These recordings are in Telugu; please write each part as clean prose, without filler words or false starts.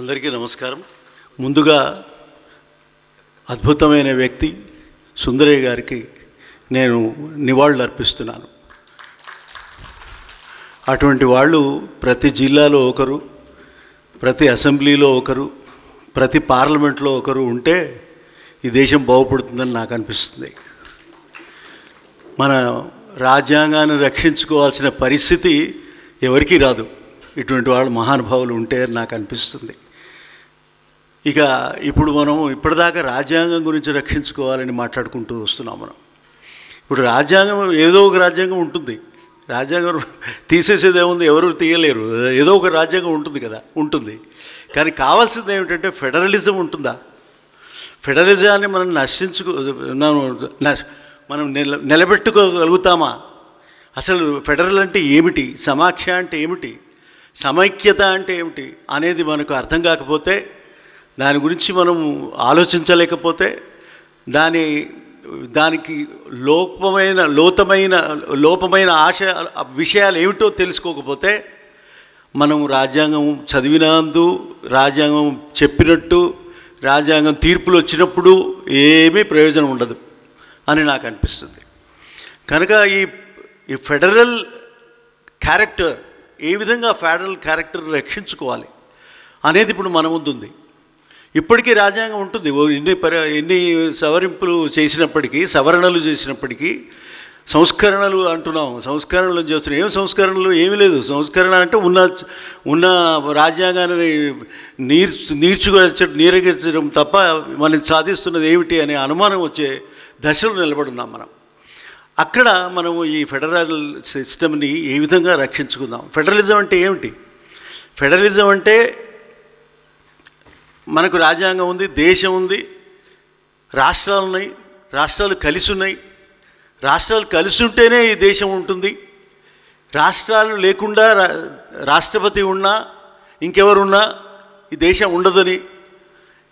అందరికీ నమస్కారం. ముందుగా అద్భుతమైన వ్యక్తి సుందరయ్య గారికి నేను నివాళులు అర్పిస్తున్నాను. అటువంటి వాళ్ళు ప్రతి జిల్లాలో ఒకరు, ప్రతి అసెంబ్లీలో ఒకరు, ప్రతి పార్లమెంట్లో ఒకరు ఉంటే ఈ దేశం బాగుపడుతుందని నాకు అనిపిస్తుంది. మన రాజ్యాంగాన్ని రక్షించుకోవాల్సిన పరిస్థితి ఎవరికీ రాదు ఇటువంటి వాళ్ళు మహానుభావులు ఉంటే అని నాకు అనిపిస్తుంది. ఇక ఇప్పుడు మనం ఇప్పటిదాకా రాజ్యాంగం గురించి రక్షించుకోవాలని మాట్లాడుకుంటూ వస్తున్నాం. మనం ఇప్పుడు రాజ్యాంగం ఏదో ఒక రాజ్యాంగం ఉంటుంది. రాజ్యాంగం తీసేసేది ఏముంది, ఎవరు తీయలేరు. ఏదో ఒక రాజ్యాంగం ఉంటుంది కదా, ఉంటుంది. కానీ కావాల్సింది ఏమిటంటే ఫెడరలిజం ఉంటుందా? ఫెడరలిజాన్ని మనం మనం నిలబెట్టుకోగలుగుతామా? అసలు ఫెడరల్ అంటే ఏమిటి, సమాఖ్య అంటే ఏమిటి, సమైక్యత అంటే ఏమిటి అనేది మనకు అర్థం కాకపోతే, దాని గురించి మనం ఆలోచించలేకపోతే, దానికి లోపమైన ఆశ విషయాలు ఏమిటో తెలుసుకోకపోతే, మనం రాజ్యాంగం చదివినందు, రాజ్యాంగం చెప్పినట్టు, రాజ్యాంగం తీర్పులు వచ్చినప్పుడు ఏమీ ప్రయోజనం ఉండదు అని నాకు అనిపిస్తుంది. కనుక ఈ ఫెడరల్ క్యారెక్టర్, ఏ విధంగా ఫెడరల్ క్యారెక్టర్ రక్షించుకోవాలి అనేది ఇప్పుడు మన ముందు ఉంది. ఇప్పటికీ రాజ్యాంగం ఉంటుంది. ఎన్ని సవరింపులు చేసినప్పటికీ, సవరణలు చేసినప్పటికీ, సంస్కరణలు అంటున్నాం, సంస్కరణలు చేస్తున్నాం. ఏం సంస్కరణలు? ఏమీ లేదు. సంస్కరణ అంటే ఉన్న రాజ్యాంగాన్ని నీరగించడం తప్ప మనం సాధిస్తున్నది ఏమిటి అనే అనుమానం వచ్చే దశలో నిలబడున్నాం మనం. అక్కడ మనము ఈ ఫెడరల్ సిస్టమ్ని ఏ విధంగా రక్షించుకుందాం? ఫెడరలిజం అంటే ఏమిటి? ఫెడరలిజం అంటే మనకు రాజ్యాంగం ఉంది, దేశం ఉంది, రాష్ట్రాలు ఉన్నాయి, రాష్ట్రాలు కలిసి ఉన్నాయి. రాష్ట్రాలు కలిసి ఉంటేనే ఈ దేశం ఉంటుంది. రాష్ట్రాలు లేకుండా రాష్ట్రపతి ఉన్నా, ఇంకెవరున్నా ఈ దేశం ఉండదని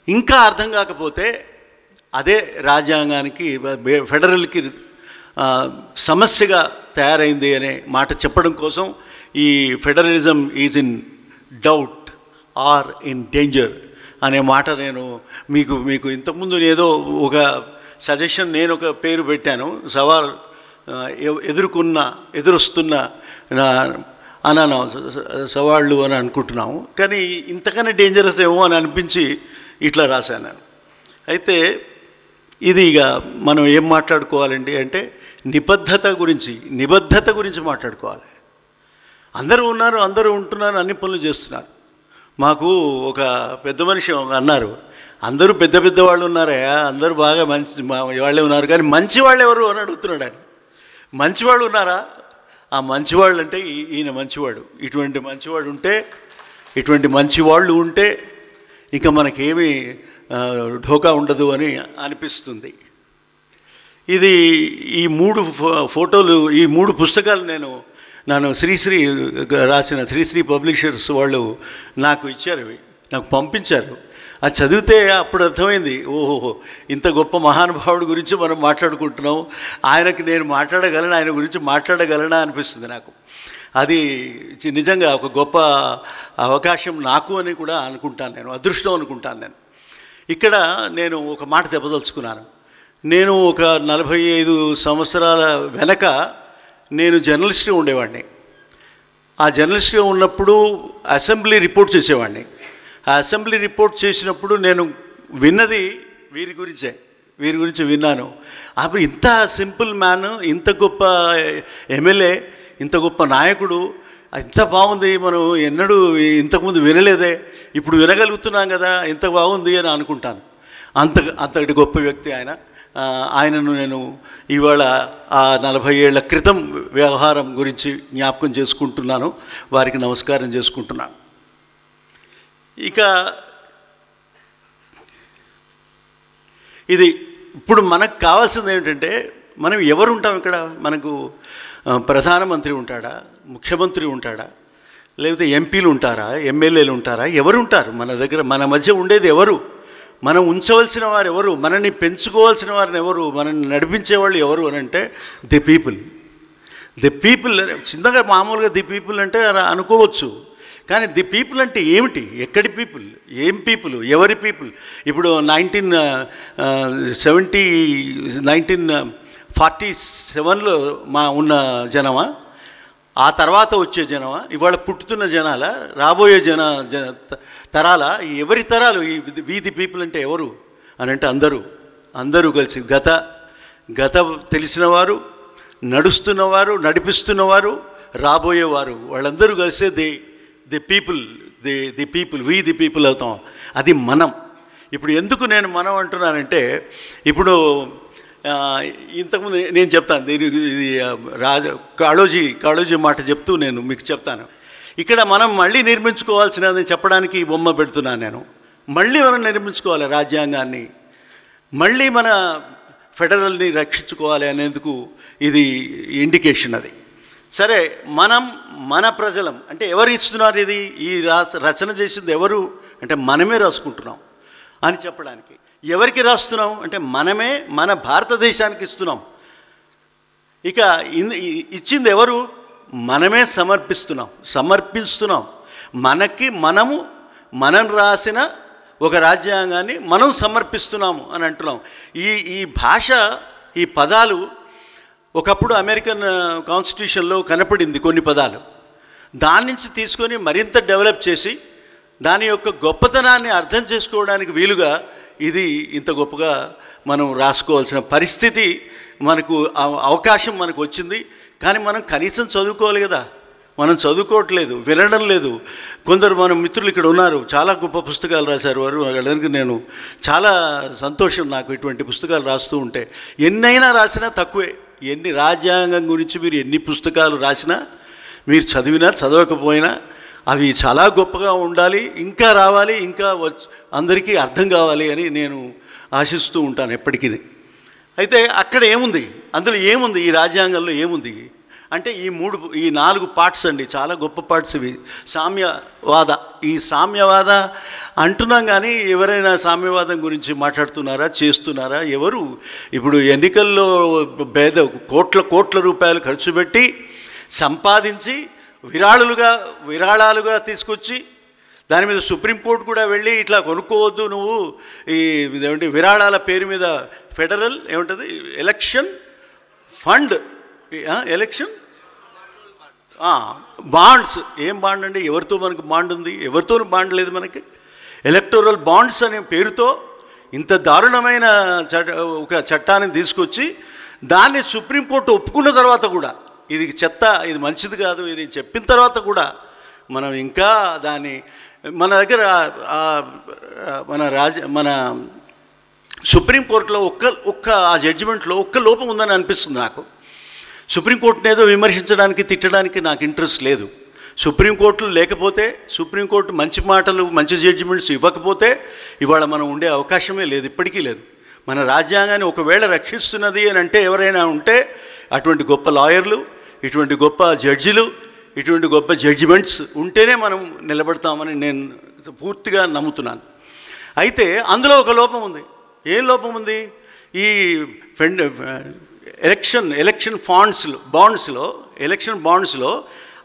ఇంకా అర్థం కాకపోతే, అదే రాజ్యాంగానికి, ఫెడరల్కి సమస్యగా తయారైంది అనే మాట చెప్పడం కోసం ఈ federalism is in doubt are in danger అనే మాట నేను మీకు ఇంతకుముందు ఏదో ఒక సజెషన్, నేను ఒక పేరు పెట్టాను, ఎదురొస్తున్న సవాళ్ళు అని అనుకుంటున్నాము. కానీ ఇంతకన్నా డేంజరస్ ఏమో అని అనిపించి ఇట్లా రాశాను నేను. అయితే ఇది ఇక మనం ఏం మాట్లాడుకోవాలండి అంటే నిబద్ధత గురించి మాట్లాడుకోవాలి. అందరూ ఉన్నారు, అందరూ ఉంటున్నారు, అన్ని పనులు చేస్తున్నారు. మాకు ఒక పెద్ద మనిషి అన్నారు, అందరూ పెద్ద పెద్ద వాళ్ళు ఉన్నారా, అందరూ బాగా మంచి వాళ్ళే ఉన్నారు, కానీ మంచివాళ్ళు ఎవరు అని అడుగుతున్నాడు ఆయన. మంచివాళ్ళు ఉన్నారా? ఆ మంచివాళ్ళు అంటే ఈయన మంచివాడు. ఇటువంటి మంచివాళ్ళు ఉంటే ఇక మనకేమీ ఢోకా ఉండదు అని అనిపిస్తుంది. ఈ మూడు పుస్తకాలు నేను శ్రీశ్రీ రాసిన శ్రీశ్రీ పబ్లిషర్స్ వాళ్ళు నాకు ఇచ్చారు, నాకు పంపించారు. అది చదివితే అప్పుడు అర్థమైంది, ఓహో ఇంత గొప్ప మహానుభావుడి గురించి మనం మాట్లాడుకుంటున్నాం, ఆయనకి నేను మాట్లాడగలను, ఆయన గురించి మాట్లాడగలనా అనిపిస్తుంది నాకు. అది నిజంగా ఒక గొప్ప అవకాశం నాకు అని కూడా అనుకుంటాను, నేను అదృష్టం అనుకుంటాను. నేను ఇక్కడ నేను ఒక మాట చెప్పదలుచుకున్నాను. నేను ఒక 45 సంవత్సరాల వెనక నేను జర్నలిస్ట్గా ఉండేవాడిని. ఆ జర్నలిస్ట్గా ఉన్నప్పుడు అసెంబ్లీ రిపోర్ట్ చేసేవాడిని. ఆ అసెంబ్లీ రిపోర్ట్ చేసినప్పుడు నేను విన్నది వీరి గురించి విన్నాను. అప్పుడు ఇంత సింపుల్ మ్యాన్, ఇంత గొప్ప ఎమ్మెల్యే, ఇంత గొప్ప నాయకుడు, ఇంత బాగుంది, మనం ఎన్నడూ ఇంతకుముందు వినలేదే, ఇప్పుడు వినగలుగుతున్నాం కదా, ఇంత బాగుంది అని అనుకుంటాను. అంతటి గొప్ప వ్యక్తి ఆయనను నేను ఇవాళ ఆ 40 ఏళ్ల క్రితం వ్యవహారం గురించి జ్ఞాపకం చేసుకుంటున్నాను, వారికి నమస్కారం చేసుకుంటున్నాను. ఇక ఇది ఇప్పుడు మనకు కావాల్సింది ఏమిటంటే, మనం ఎవరు ఉంటాం ఇక్కడ? మనకు ప్రధానమంత్రి ఉంటాడా, ముఖ్యమంత్రి ఉంటాడా, లేకపోతే ఎంపీలు ఉంటారా, ఎమ్మెల్యేలు ఉంటారా, ఎవరు ఉంటారు మన దగ్గర? మన మధ్య ఉండేది ఎవరు? మనం ఉంచవలసిన వారు ఎవరు? మనల్ని పెంచుకోవాల్సిన వారిని ఎవరు? మనల్ని నడిపించేవాళ్ళు ఎవరు అని అంటే ది పీపుల్. చిన్నగా మామూలుగా ది పీపుల్ అంటే అనుకోవచ్చు, కానీ ది పీపుల్ అంటే ఏమిటి, ఎక్కడి పీపుల్, ఏం పీపుల్, ఎవరి పీపుల్? ఇప్పుడు 1947లో ఉన్న జనమా, ఆ తర్వాత వచ్చే జనమా, ఇవాళ పుట్టుతున్న జనాల, రాబోయే తరాల, ఎవరి తరాలు ఈ వీధి పీపుల్ అంటే ఎవరు అని అంటే అందరూ కలిసి గత తెలిసినవారు, నడుస్తున్నవారు, నడిపిస్తున్నవారు, రాబోయేవారు, వాళ్ళందరూ కలిసే the people we the people అవుతాం. అది మనం. ఇప్పుడు ఎందుకు నేను మనం అంటున్నానంటే, ఇప్పుడు ఇంతకుముందు నేను చెప్తాను, ఇది కాళోజీ మాట చెప్తూ నేను మీకు చెప్తాను. ఇక్కడ మనం మళ్ళీ నిర్మించుకోవాల్సినది చెప్పడానికి ఈ బొమ్మ పెడుతున్నాను నేను. మళ్ళీ మనం నిర్మించుకోవాలి రాజ్యాంగాన్ని, మళ్ళీ మన ఫెడరల్ని రక్షించుకోవాలి అనేందుకు ఇది ఇండికేషన్. అది సరే, మన ప్రజలం అంటే ఎవరు ఇస్తున్నారు ఇది? ఈ రచన చేసింది ఎవరు అంటే మనమే రాసుకుంటున్నాం అని చెప్పడానికి. ఎవరికి రాస్తున్నాం అంటే మనమే మన భారతదేశానికి ఇస్తున్నాం. ఇక ఇచ్చింది ఎవరు? మనమే సమర్పిస్తున్నాం. మనం రాసిన ఒక రాజ్యాంగాన్ని మనం సమర్పిస్తున్నాము అని అంటున్నాం. ఈ భాష, ఈ పదాలు ఒకప్పుడు అమెరికన్ కాన్స్టిట్యూషన్లో కనపడింది కొన్ని పదాలు. దాని నుంచి తీసుకొని మరింత డెవలప్ చేసి దాని యొక్క గొప్పతనాన్ని అర్థం చేసుకోవడానికి వీలుగా ఇది ఇంత గొప్పగా మనం రాసుకోవాల్సిన పరిస్థితి, మనకు అవకాశం మనకు వచ్చింది. కానీ మనం కనీసం చదువుకోవాలి కదా, మనం చదువుకోవట్లేదు, వినడం లేదు. కొందరు మన మిత్రులు ఇక్కడ ఉన్నారు, చాలా గొప్ప పుస్తకాలు రాశారు వారు. వాళ్ళందరికీ నేను చాలా సంతోషం, నాకు ఇటువంటి పుస్తకాలు రాస్తూ ఉంటే. ఎన్నైనా రాసినా తక్కువే. రాజ్యాంగం గురించి మీరు ఎన్ని పుస్తకాలు రాసినా, మీరు చదవకపోయినా అవి చాలా గొప్పగా ఉండాలి, ఇంకా రావాలి, ఇంకా అందరికీ అర్థం కావాలి అని నేను ఆశిస్తూ ఉంటాను ఎప్పటికీ. అయితే అక్కడ ఏముంది, అందులో ఏముంది, ఈ రాజ్యాంగంలో ఏముంది అంటే ఈ 4 పార్ట్స్ అండి, చాలా గొప్ప పార్ట్స్ ఇవి. సామ్యవాద అంటున్నాం, కానీ ఎవరైనా సామ్యవాదం గురించి మాట్లాడుతున్నారా, చేస్తున్నారా? ఎవరు? ఇప్పుడు ఎన్నికల్లో కోట్ల రూపాయలు ఖర్చు పెట్టి సంపాదించి విరాళాలుగా తీసుకొచ్చి దాని మీద సుప్రీంకోర్టు కూడా వెళ్ళి ఇట్లా కొనుక్కోవద్దు నువ్వు, ఏమంటే విరాళాల పేరు మీద ఫెడరల్ ఏముంటుంది ఎలక్షన్ ఫండ్, ఎలక్షన్ బాండ్స్. ఏం బాండ్ అండి? ఎవరితో మనకు బాండ్ ఉంది? ఎవరితో బాండ్ లేదు మనకి. ఎలక్టోరల్ బాండ్స్ అనే పేరుతో ఇంత దారుణమైన ఒక చట్టాన్ని తీసుకొచ్చి దాన్ని సుప్రీంకోర్టు ఒప్పుకున్న తర్వాత కూడా ఇది చెత్త, ఇది మంచిది కాదు, ఇది చెప్పిన తర్వాత కూడా మనం ఇంకా దాన్ని మన దగ్గర మన సుప్రీంకోర్టులో ఆ జడ్జిమెంట్లో ఒక్క లోపం ఉందని అనిపిస్తుంది నాకు. సుప్రీంకోర్టుని ఏదో విమర్శించడానికి, తిట్టడానికి నాకు ఇంట్రెస్ట్ లేదు. సుప్రీంకోర్టులు లేకపోతే, సుప్రీంకోర్టు మంచి మాటలు, మంచి జడ్జిమెంట్స్ ఇవ్వకపోతే ఇవాళ మనం ఉండే అవకాశమే లేదు, ఇప్పటికీ లేదు. మన రాజ్యాంగాన్ని ఒకవేళ రక్షిస్తున్నది అని అంటే ఎవరైనా ఉంటే అటువంటి గొప్ప లాయర్లు, ఇటువంటి గొప్ప జడ్జిలు, ఇటువంటి గొప్ప జడ్జిమెంట్స్ ఉంటేనే మనం నిలబడతామని నేను పూర్తిగా నమ్ముతున్నాను. అయితే అందులో ఒక లోపం ఉంది. ఏం లోపం ఉంది? ఈ ఎలక్షన్ బాండ్స్లో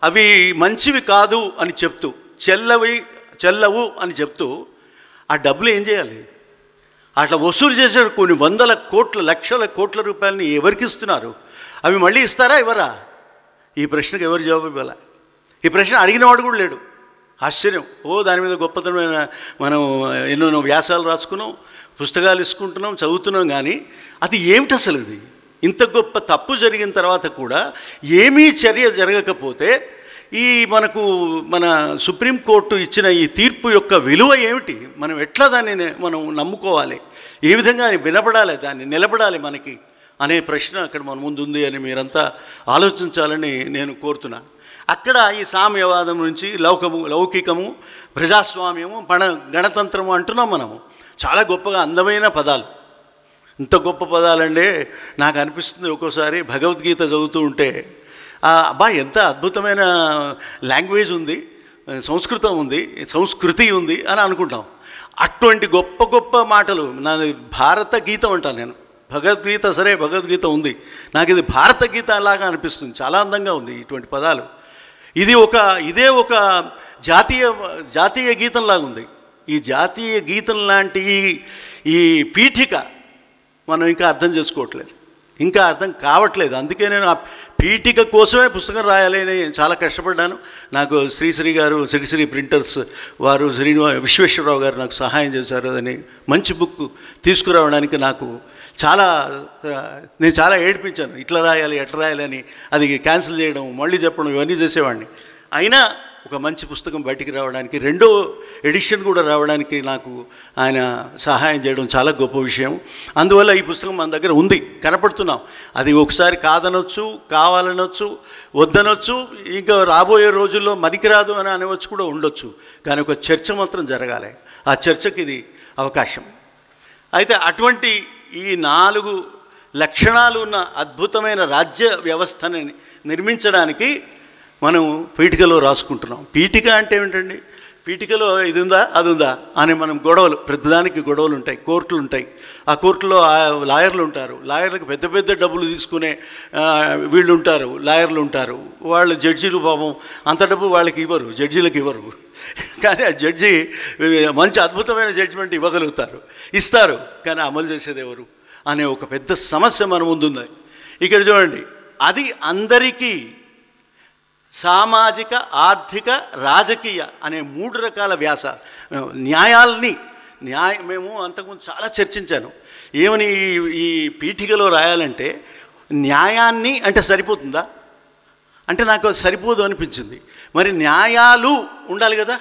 అవి మంచివి కాదు అని చెప్తూ, చెల్లవు అని చెప్తూ ఆ డబ్బులు ఏం చేయాలి? అట్లా వసూలు చేసే కొన్ని వందల కోట్ల, లక్షల కోట్ల రూపాయలని ఎవరికి ఇస్తున్నారు? అవి మళ్ళీ ఇస్తారా, ఇవ్వరా? ఈ ప్రశ్నకు ఎవరు జవాబు ఇవ్వాలా? ఈ ప్రశ్న అడిగిన వాడు కూడా లేడు. ఆశ్చర్యం. దాని మీద గొప్పతనమైన మనం ఎన్నో వ్యాసాలు రాసుకున్నాం, పుస్తకాలు ఇసుకుంటున్నాం, చదువుతున్నాం, కానీ అది ఏమిటి అసలు? ఇది ఇంత గొప్ప తప్పు జరిగిన తర్వాత కూడా ఏమీ చర్య జరగకపోతే మన సుప్రీంకోర్టు ఇచ్చిన ఈ తీర్పు యొక్క విలువ ఏమిటి? మనం ఎట్లా దాన్ని మనం నమ్ముకోవాలి? ఏ విధంగా వినబడాలి, దాన్ని నిలబడాలి మనకి అనే ప్రశ్న అక్కడ మన ముందు ఉంది అని మీరంతా ఆలోచించాలని నేను కోరుతున్నాను. అక్కడ ఈ సామ్యవాదం నుంచి లౌకికము, ప్రజాస్వామ్యము, గణతంత్రము అంటున్నాం మనము. చాలా గొప్పగా అందమైన పదాలు. ఇంత గొప్ప పదాలంటే నాకు అనిపిస్తుంది ఒక్కోసారి భగవద్గీత చదువుతూ ఉంటే, అబ్బా ఎంత అద్భుతమైన లాంగ్వేజ్ ఉంది, సంస్కృతి ఉంది అని అనుకుంటాం. అటువంటి గొప్ప గొప్ప మాటలు నాది భారత గీతం అంటాను నేను. భగవద్గీత సరే, భగవద్గీత ఉంది, నాకు ఇది భారత గీత లాగా అనిపిస్తుంది. చాలా అందంగా ఉంది ఇటువంటి పదాలు. ఇదే ఒక జాతీయ గీతంలాగా ఉంది. ఈ జాతీయ గీతం లాంటి ఈ పీఠిక మనం ఇంకా అర్థం చేసుకోవట్లేదు, ఇంకా అర్థం కావట్లేదు. అందుకే నేను ఆ పీఠిక కోసమే పుస్తకం రాయాలి అని చాలా కష్టపడ్డాను. నాకు శ్రీశ్రీ గారు, శ్రీశ్రీ ప్రింటర్స్ వారు, విశ్వేశ్వరరావు గారు నాకు సహాయం చేశారు. అని మంచి బుక్ తీసుకురావడానికి నేను చాలా ఏడిపించాను. ఇట్లా రాయాలి, ఎట్లా రాయాలి అని. అది క్యాన్సిల్ చేయడం, మళ్ళీ చెప్పడం, ఇవన్నీ చేసేవాడిని. అయినా ఒక మంచి పుస్తకం బయటికి రావడానికి, 2వ ఎడిషన్ కూడా రావడానికి నాకు ఆయన సహాయం చేయడం చాలా గొప్ప విషయం. అందువల్ల ఈ పుస్తకం మన దగ్గర ఉంది, కనపడుతున్నాం. అది ఒకసారి కాదనొచ్చు, కావాలనొచ్చు, వద్దనొచ్చు, ఇంకా రాబోయే రోజుల్లో మరికిరాదు అని అనవచ్చు కూడా ఉండొచ్చు. కానీ ఒక చర్చ మాత్రం జరగాలి. ఆ చర్చకి ఇది అవకాశం. అయితే అటువంటి ఈ 4 లక్షణాలు ఉన్న అద్భుతమైన రాజ్య వ్యవస్థని నిర్మించడానికి మనం పీఠికలో రాసుకుంటున్నాం. పీఠిక అంటే ఏమిటండి? పీఠికలో ఇది ఉందా, అది ఉందా అని మనం ప్రతిదానికి గొడవలు ఉంటాయి, కోర్టులు ఉంటాయి. ఆ కోర్టులో లాయర్లు ఉంటారు. లాయర్లకు పెద్ద పెద్ద డబ్బులు తీసుకునే వీళ్ళు ఉంటారు, లాయర్లు ఉంటారు. వాళ్ళు జడ్జీలు పాపం అంత డబ్బు వాళ్ళకి ఇవ్వరు, జడ్జీలకు ఇవ్వరు. కానీ ఆ జడ్జి మంచి అద్భుతమైన జడ్జిమెంట్ ఇస్తారు, కానీ అమలు చేసేది ఎవరు అనే ఒక పెద్ద సమస్య మన ముందుంది. ఇక్కడ చూడండి, అది అందరికీ సామాజిక, ఆర్థిక, రాజకీయ అనే 3 రకాల న్యాయాల్ని మేము అంతకుముందు చాలా చర్చించాను. ఏమని ఈ పీఠికలో రాయాలంటే న్యాయాన్ని అంటే సరిపోతుందా అంటే నాకు సరిపోదు అనిపించింది. మరి న్యాయాలు ఉండాలి కదా,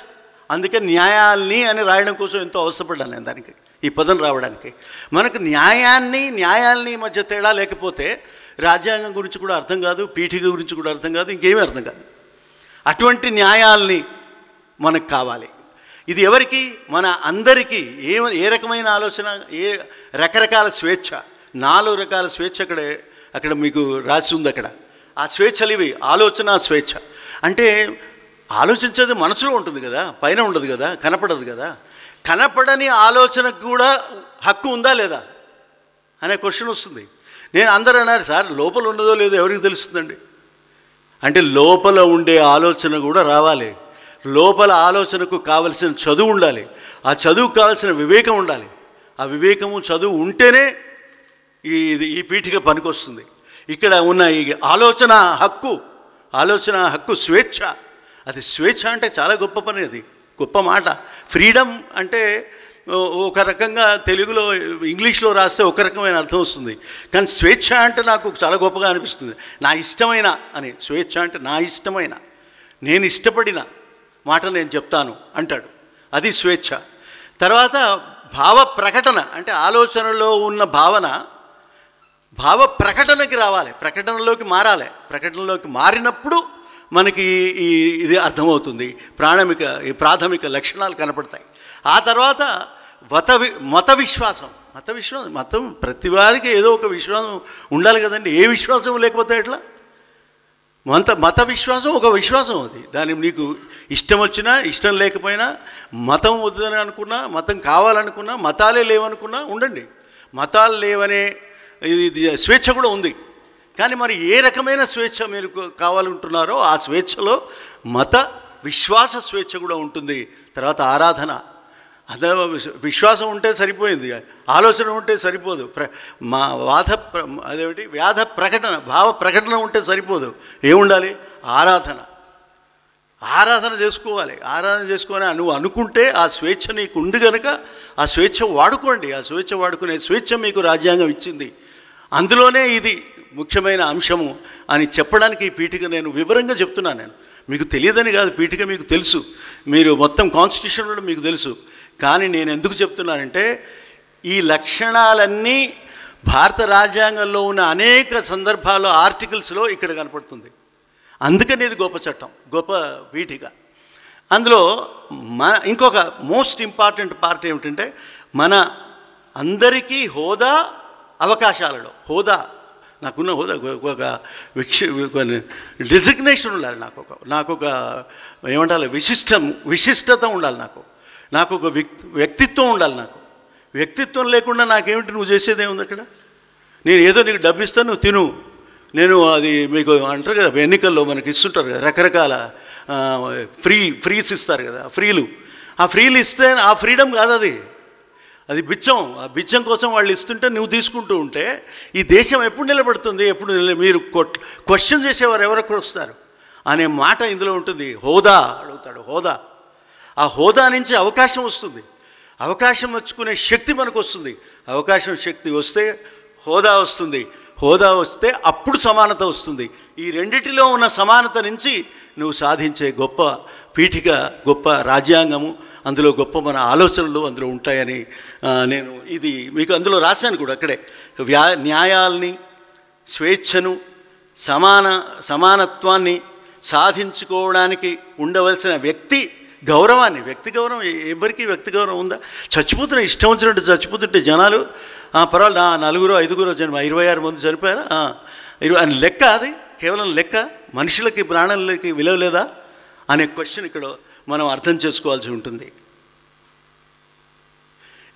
అందుకే న్యాయాల్ని అని రాయడం కోసం ఎంతో అవసరపడ్డాను నేను దానికి, ఈ పదం రావడానికి. మనకు న్యాయాల్ని మధ్య తేడా లేకపోతే రాజ్యాంగం గురించి కూడా అర్థం కాదు, పీఠిక గురించి కూడా అర్థం కాదు, ఇంకేమీ అర్థం కాదు. అటువంటి న్యాయాల్ని మనకు కావాలి. ఇది ఎవరికి? మన అందరికీ. ఏ రకమైన ఆలోచన, రకరకాల స్వేచ్ఛ, 4 రకాల స్వేచ్ఛ అక్కడ మీకు రాసి ఉంది. అక్కడ ఆ స్వేచ్ఛలు ఇవి. ఆలోచన స్వేచ్ఛ అంటే ఆలోచించేది మనసులో ఉంటుంది కదా, పైన ఉండదు కదా, కనపడదు కదా. కనపడని ఆలోచనకు కూడా హక్కు ఉందా లేదా అనే క్వశ్చన్ వస్తుంది. అందరూ అన్నారు, సార్ లోపల ఉన్నదో లేదో ఎవరికి తెలుస్తుందండి అంటే లోపల ఉండే ఆలోచన కూడా రావాలి. లోపల ఆలోచనకు కావలసిన చదువు ఉండాలి, ఆ చదువుకు కావలసిన వివేకం ఉండాలి. ఆ వివేకము, చదువు ఉంటేనే ఈ పీఠిక పనికొస్తుంది. ఇక్కడ ఉన్న ఈ ఆలోచన హక్కు స్వేచ్ఛ. అది స్వేచ్ఛ అంటే చాలా గొప్ప పని, అది గొప్ప మాట. ఫ్రీడమ్ అంటే ఒక రకంగా తెలుగులో, ఇంగ్లీష్లో రాస్తే ఒక రకమైన అర్థం వస్తుంది. కానీ స్వేచ్ఛ అంటే నాకు చాలా గొప్పగా అనిపిస్తుంది. నా ఇష్టమైన అని. స్వేచ్ఛ అంటే నా ఇష్టమైన, నేను ఇష్టపడిన మాట నేను చెప్తాను అంటాడు, అది స్వేచ్ఛ. తర్వాత భావ ప్రకటన అంటే ఆలోచనలో ఉన్న భావ ప్రకటనకి రావాలి, ప్రకటనలోకి మారాలి. ప్రకటనలోకి మారినప్పుడు మనకి ఇది అర్థమవుతుంది, ప్రాథమిక లక్షణాలు కనపడతాయి. ఆ తర్వాత మతం ప్రతి వారికి ఏదో ఒక విశ్వాసం ఉండాలి కదండి. ఏ విశ్వాసం లేకపోతే ఎట్లా? మత విశ్వాసం ఒక విశ్వాసం, అది దాన్ని నీకు ఇష్టం వచ్చినా ఇష్టం లేకపోయినా, మతం వద్దని అనుకున్నా, మతం కావాలనుకున్నా, మతాలే లేవనుకున్నా ఉండండి. మతాలు లేవనే ఇది స్వేచ్ఛ కూడా ఉంది. కానీ మరి ఏ రకమైన స్వేచ్ఛ మీరు కావాలంటున్నారో ఆ స్వేచ్ఛలో మత విశ్వాస స్వేచ్ఛ కూడా ఉంటుంది. తర్వాత ఆరాధన, అదే విశ్వాసం ఉంటే సరిపోయింది, ఆలోచన ఉంటే సరిపోదు. అదేమిటి వ్యాధ ప్రకటన, భావ ప్రకటన ఉంటే సరిపోదు. ఏముండాలి? ఆరాధన చేసుకోవాలి. ఆరాధన చేసుకొని నువ్వు అనుకుంటే ఆ స్వేచ్ఛ నీకు ఉంది కనుక ఆ స్వేచ్ఛ వాడుకోండి. ఆ స్వేచ్ఛ వాడుకునే స్వేచ్ఛ మీకు రాజ్యాంగం ఇచ్చింది. అందులోనే ఇది ముఖ్యమైన అంశము అని చెప్పడానికి ఈ పీఠిక నేను వివరంగా చెప్తున్నాను. మీకు తెలియదని కాదు, పీఠిక మీకు తెలుసు, మీరు మొత్తం కాన్స్టిట్యూషన్ కూడా మీకు తెలుసు. కానీ నేను ఎందుకు చెప్తున్నానంటే ఈ లక్షణాలన్నీ భారత రాజ్యాంగంలో ఉన్న అనేక సందర్భాల్లో ఆర్టికల్స్లో ఇక్కడ కనపడుతుంది. అందుకని ఇది గొప్ప చట్టం, గొప్ప పీఠిక. అందులో ఇంకొక మోస్ట్ ఇంపార్టెంట్ పార్ట్ ఏమిటంటే మన అందరికీ అవకాశాలలో నాకున్న ఒక డిజిగ్నేషన్ ఉండాలి, నాకొక ఏమంటారు విశిష్టత ఉండాలి, నాకు ఒక వ్యక్తిత్వం ఉండాలి. నాకు వ్యక్తిత్వం లేకుండా నాకేమిటి, నువ్వు చేసేదేముంది అక్కడ? నేను ఏదో నీకు డబ్బు ఇస్తాను, నువ్వు తిను, నేను అది మీకు అంటారు కదా ఎన్నికల్లో మనకి ఇస్తుంటారు కదా రకరకాల ఫ్రీస్ ఇస్తారు కదా, ఆ ఫ్రీలు ఇస్తే ఆ ఫ్రీడమ్ కాదు అది బిచ్చం. ఆ బిచ్చం కోసం వాళ్ళు ఇస్తుంటే నువ్వు తీసుకుంటూ ఉంటే ఈ దేశం ఎప్పుడు నిలబడుతుంది? మీరు క్వశ్చన్ చేసేవారు ఎవరొక్కరు వస్తారు అనే మాట ఇందులో ఉంటుంది. హోదా అడుగుతాడు, హోదా. ఆ హోదా నుంచి అవకాశం వస్తుంది, అవకాశం వచ్చుకునే శక్తి మనకు వస్తుంది. అవకాశం శక్తి వస్తే హోదా వస్తుంది, హోదా వస్తే అప్పుడు సమానత వస్తుంది. ఈ రెండిటిలో ఉన్న సమానత నుంచి నువ్వు సాధించే గొప్ప పీఠిక, గొప్ప రాజ్యాంగము, అందులో గొప్ప మన ఆలోచనలు అందులో ఉంటాయని నేను ఇది మీకు అందులో రాశాను కూడా. అక్కడే న్యాయాల్ని, స్వేచ్ఛను, సమానత్వాన్ని సాధించుకోవడానికి ఉండవలసిన వ్యక్తి గౌరవం. ఎవరికి వ్యక్తి గౌరవం ఉందా? చచ్చిపోతున్న ఇష్టం వచ్చినట్టు చచ్చిపోతుంటే జనాలు పర్వాలేదు, 4-5 జన్మ 26 మంది చనిపోయారా, అని లెక్క. అది కేవలం లెక్క. మనుషులకి, ప్రాణాలకి విలువ లేదా అనే క్వశ్చన్ ఇక్కడ మనం అర్థం చేసుకోవాల్సి ఉంటుంది.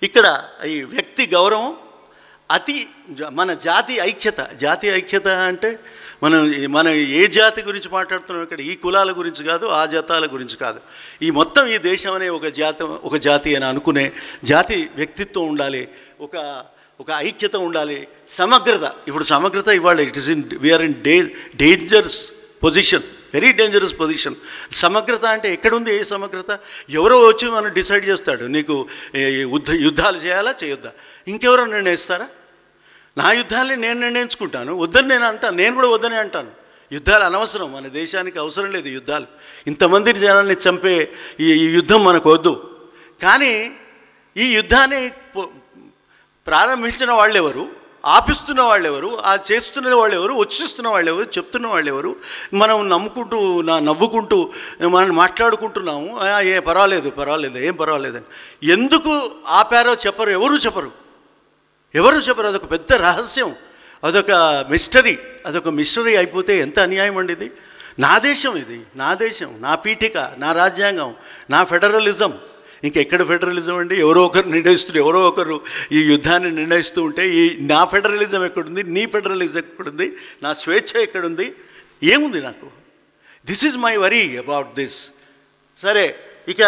ఇక్కడ ఈ వ్యక్తి గౌరవం మన జాతి ఐక్యత అంటే మనం ఏ జాతి గురించి మాట్లాడుతున్నాం ఇక్కడ? ఈ కులాల గురించి కాదు, ఆ జాతాల గురించి కాదు. మొత్తం ఈ దేశం అనే ఒక జాతి అని అనుకునే జాతి వ్యక్తిత్వం ఉండాలి, ఒక ఐక్యత ఉండాలి, సమగ్రత. ఇప్పుడు సమగ్రత ఇవాళ we're in dangerous position, very dangerous position. సమగ్రత అంటే ఎక్కడుంది? ఏ సమగ్రత? ఎవరో వచ్చి మనం డిసైడ్ చేస్తాడు, నీకు యుద్ధాలు చేయాలా చేయొద్దా? ఇంకెవరో నిర్ణయిస్తారా? నా యుద్ధాలని నేను నిర్ణయించుకుంటాను, వద్దని నేను కూడా వద్దని అంటాను. యుద్ధాలు అనవసరం, మన దేశానికి అవసరం లేదు యుద్ధాలు. ఇంతమంది జనాల్ని చంపే ఈ యుద్ధం మనకు వద్దు. కానీ ఈ యుద్ధాన్ని ప్రారంభించిన వాళ్ళెవరు, ఆపిస్తున్న వాళ్ళెవరు, చేస్తున్న వాళ్ళెవరు, వచ్చిస్తున్న వాళ్ళెవరు, చెప్తున్న వాళ్ళెవరు? మనం నవ్వుకుంటూ మనం మాట్లాడుకుంటున్నాము, పర్వాలేదు ఏం పర్వాలేదని. ఎందుకు ఆపారో చెప్పరు, ఎవరు చెప్పరు. అదొక పెద్ద రహస్యం, అదొక మిస్టరీ అయిపోతే ఎంత అన్యాయం అండి ఇది. నా దేశం, నా పీఠిక, నా రాజ్యాంగం, నా ఫెడరలిజం. ఇంకెక్కడ ఫెడరలిజం అండి? ఎవరో ఒకరు ఈ యుద్ధాన్ని నిర్ణయిస్తూ ఉంటే నా ఫెడరలిజం ఎక్కడుంది, నీ ఫెడరలిజం ఎక్కడుంది, నా స్వేచ్ఛ ఎక్కడుంది, ఏముంది నాకు? This is my worry about this. సరే, ఇక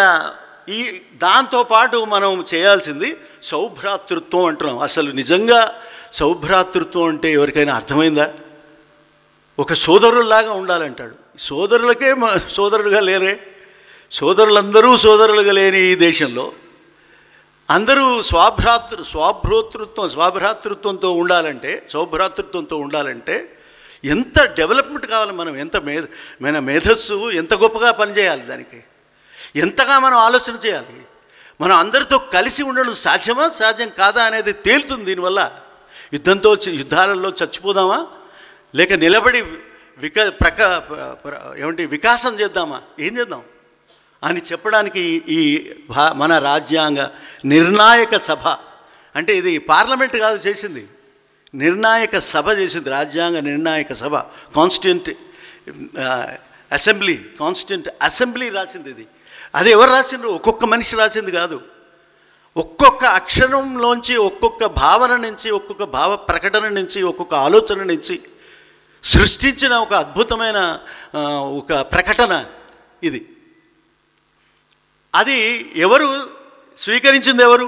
దాంతోపాటు మనం చేయాల్సింది సౌభ్రాతృత్వం అంటున్నాం. అసలు నిజంగా సౌభ్రాతృత్వం అంటే ఎవరికైనా అర్థమైందా? ఒక సోదరుల్లాగా ఉండాలంటాడు. సోదరులకే సోదరులుగా లేరే. సోదరులందరూ సోదరులుగా లేని ఈ దేశంలో అందరూ సౌభ్రాతృత్వంతో ఉండాలంటే ఎంత డెవలప్మెంట్ కావాలి, మనం మన మేధస్సు ఎంత గొప్పగా పనిచేయాలి, దానికి ఎంతగా మనం ఆలోచన చేయాలి. మనం అందరితో కలిసి ఉండడం సాధ్యం కాదా అనేది తేలుతుంది దీనివల్ల. యుద్ధాలలో చచ్చిపోదామా, లేక నిలబడి వికాసం చేద్దామా, ఏం చేద్దాం అని చెప్పడానికి మన రాజ్యాంగ నిర్ణాయక సభ, అంటే ఇది పార్లమెంట్ కాదు చేసింది, నిర్ణాయక సభ చేసింది. రాజ్యాంగ నిర్ణాయక సభ, కాన్స్టిట్యూంట్ అసెంబ్లీ రాసింది. అది ఎవరు రాసిండ్రు? ఒక్కొక్క మనిషి రాసింది కాదు. ఒక్కొక్క అక్షరంలోంచి, ఒక్కొక్క భావన నుంచి, ఒక్కొక్క భావ ప్రకటన నుంచి, ఒక్కొక్క ఆలోచన నుంచి సృష్టించిన ఒక అద్భుతమైన ఒక ప్రకటన ఇది. అది ఎవరు స్వీకరించింది? ఎవరు?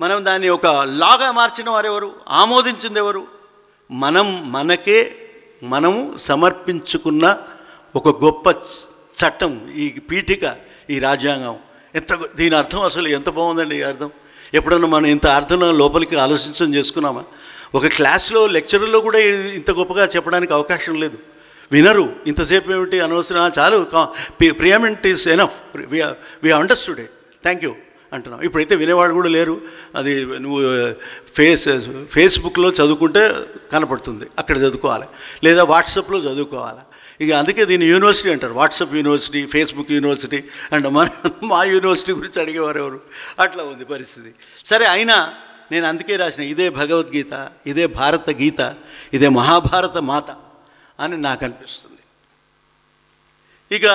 మనం దాన్ని ఒక లాగా మార్చిన వారు ఎవరు? ఆమోదించింది ఎవరు? మనము సమర్పించుకున్న ఒక గొప్ప చట్టం, ఈ పీఠిక, ఈ రాజ్యాంగం. దీని అర్థం అసలు ఎంత బాగుందండి. ఈ అర్థం ఎప్పుడన్నా మనం ఇంత అర్థం లోపలికి ఆలోచించడం చేసుకున్నామా? ఒక క్లాస్లో లెక్చరర్లో కూడా ఇంత గొప్పగా చెప్పడానికి అవకాశం లేదు. వినరు. ఇంతసేపు ఏమిటి అనవసరం, చాలు, ప్రియామెంట్ is enough, we understood it, thank you అంటున్నాం. ఇప్పుడైతే వినేవాడు కూడా లేరు. అది నువ్వు ఫేస్బుక్లో చదువుకుంటే కనపడుతుంది, అక్కడ చదువుకోవాలి, లేదా వాట్సాప్లో చదువుకోవాలి. ఇక అందుకే దీన్ని యూనివర్సిటీ అంటారు. WhatsApp university, Facebook university and మా యూనివర్సిటీ గురించి అడిగేవారు ఎవరు? అట్లా ఉంది పరిస్థితి. సరే, అయినా నేను అందుకే రాసిన ఇదే భగవద్గీత, ఇదే భారత గీత, ఇదే మహాభారత మాత అని నాకు అనిపిస్తుంది. ఇక